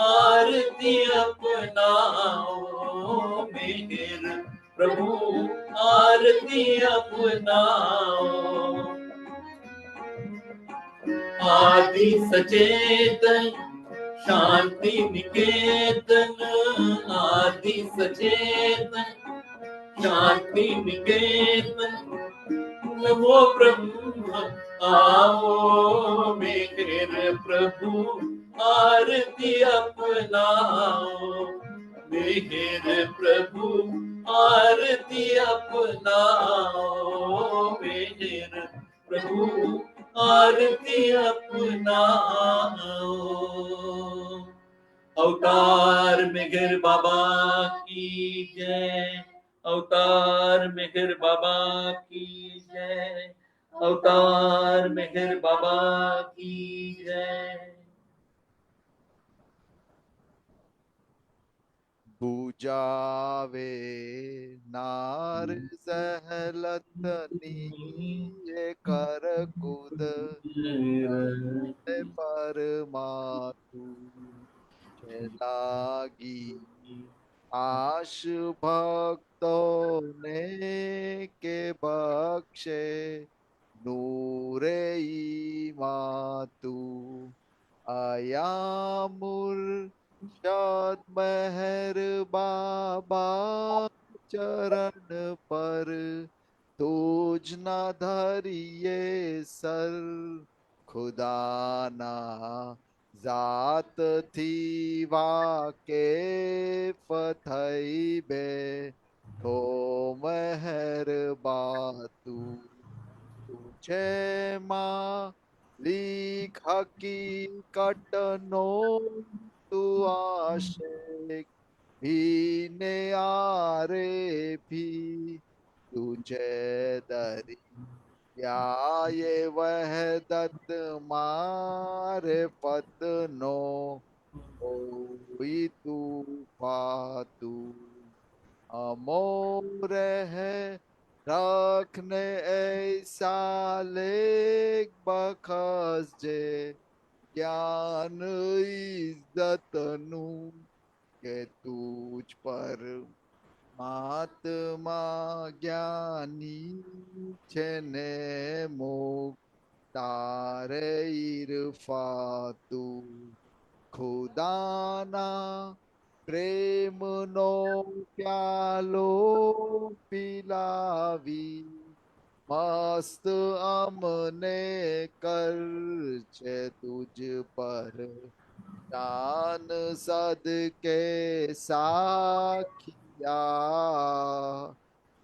आरती अपनाओ, मेरे प्रभु आरती अपनाओ। आदि सचेतन शांति निकेतन आदि सचेतन, शांति निकेतन नमो ब्रह्म आओ मेरे प्रभु आरती अपनाओ, मेरे प्रभु आरती अपनाओ, मेरे प्रभु आरती अपनाओ। अवतार मेघर बाबा की जय, अवतार मेघर बाबा की जय, अवतार मेघर बाबा की जय। बुझावे नार सहलतनी ये कर कुद परमातु लागी आश भक्तों ने के बख्शे नूरे मातु आयामुर शाद मेहर बाबा चरण पर तुझ न धरिए सर, खुदा ना जात थी वाके पथई बे तो मेहर बातू तुझे माँ लिख हकीकत नो तू आशिक भी ने आरे भी तुझे दरी या ये वहदत मारे पतनो कोई तू पातू अमोर है रखने ऐसा लेख बखस जे ज्ञान इज्जत नु के तुझ पर महात्मा ज्ञानी छने मुख तारे इरफातु खुदाना प्रेम नो प्यालो पिलावी मस्त अमने कर छे तुझ पर जान सदके साखिया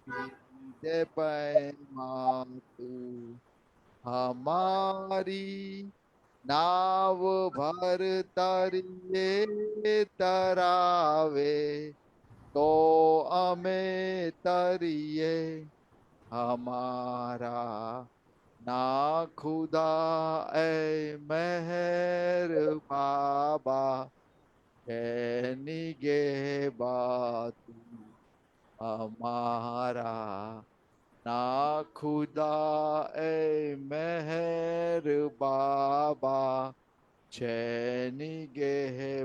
पीते पैमातु हमारी नाव भर तरिए तरावे तो अमे तरिए हमारा ना खुदा ए मेहर बाबा कहनी गे बात हमारा ना खुदा ए मेहर बाबा चैनी गे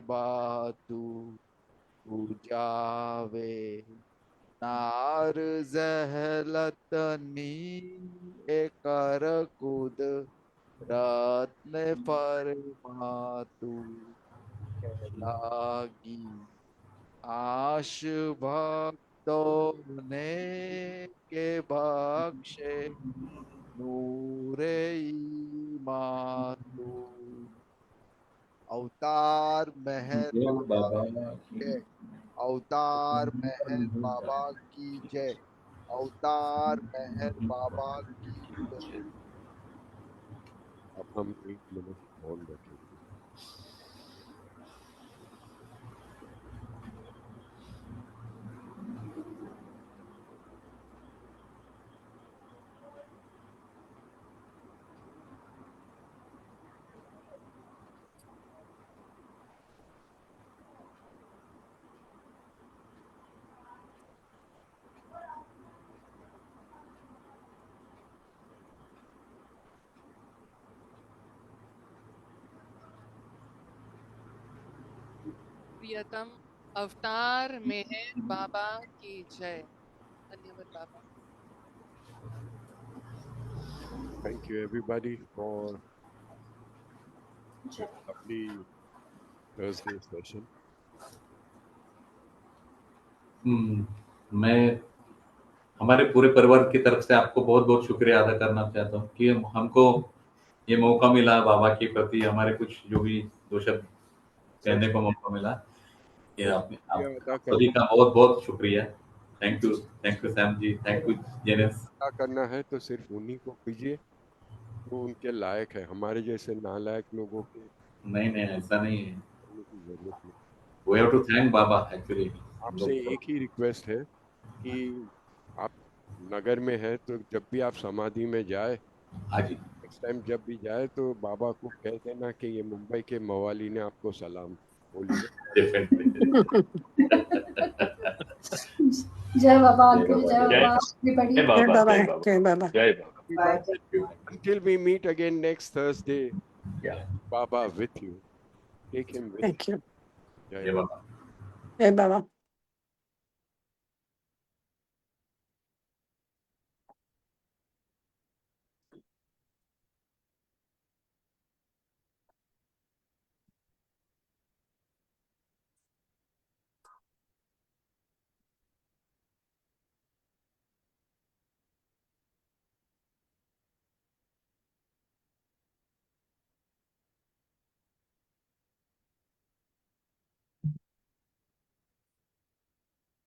बातू पूजावे नार जहलतनी एकर कुद रत्न परमातु लागी आश भक्तों ने के बख्शे नूरे मातु अवतार मेहर बाबा की जय, अवतार मेहर बाबा की जय, अवतार मेहर बाबा की जय। अब हम 1 मिनट मौन रखेंगे। प्रियतम अवतार मेहर बाबा की जय। धन्यवाद बाबा। Thank you everybody for lovely Thursday session. मैं हमारे पूरे परिवार की तरफ से आपको बहुत बहुत शुक्रिया अदा करना चाहता हूँ कि हमको ये मौका मिला बाबा के प्रति हमारे कुछ जो भी दो शब्द कहने को मौका मिला। ये आप सभी का बहुत बहुत शुक्रिया। Thank you Sam ji, thank you Janice. करना है तो सिर्फ उन्हीं को कीजिए वो उनके लायक है, हमारे जैसे नालायक लोगों के नहीं ऐसा नहीं है, जरूरत नहीं। We have to thank Baba actually. आपसे एक ही रिक्वेस्ट है कि आप नगर में है तो जब भी आप समाधि में जाए, हाँ जी, नेक्स्ट टाइम जब भी जाए तो बाबा को कह देना कि ये मुंबई के मवाली ने आपको सलाम बोलिए। जय बाबा अंकल, जय बाबा everybody। जय बाबा, जय बाबा। जय बाबा। Until we meet again next Thursday, Yeah. Baba with you. Take him with Thank you. you. जय बाबा। जय बाबा।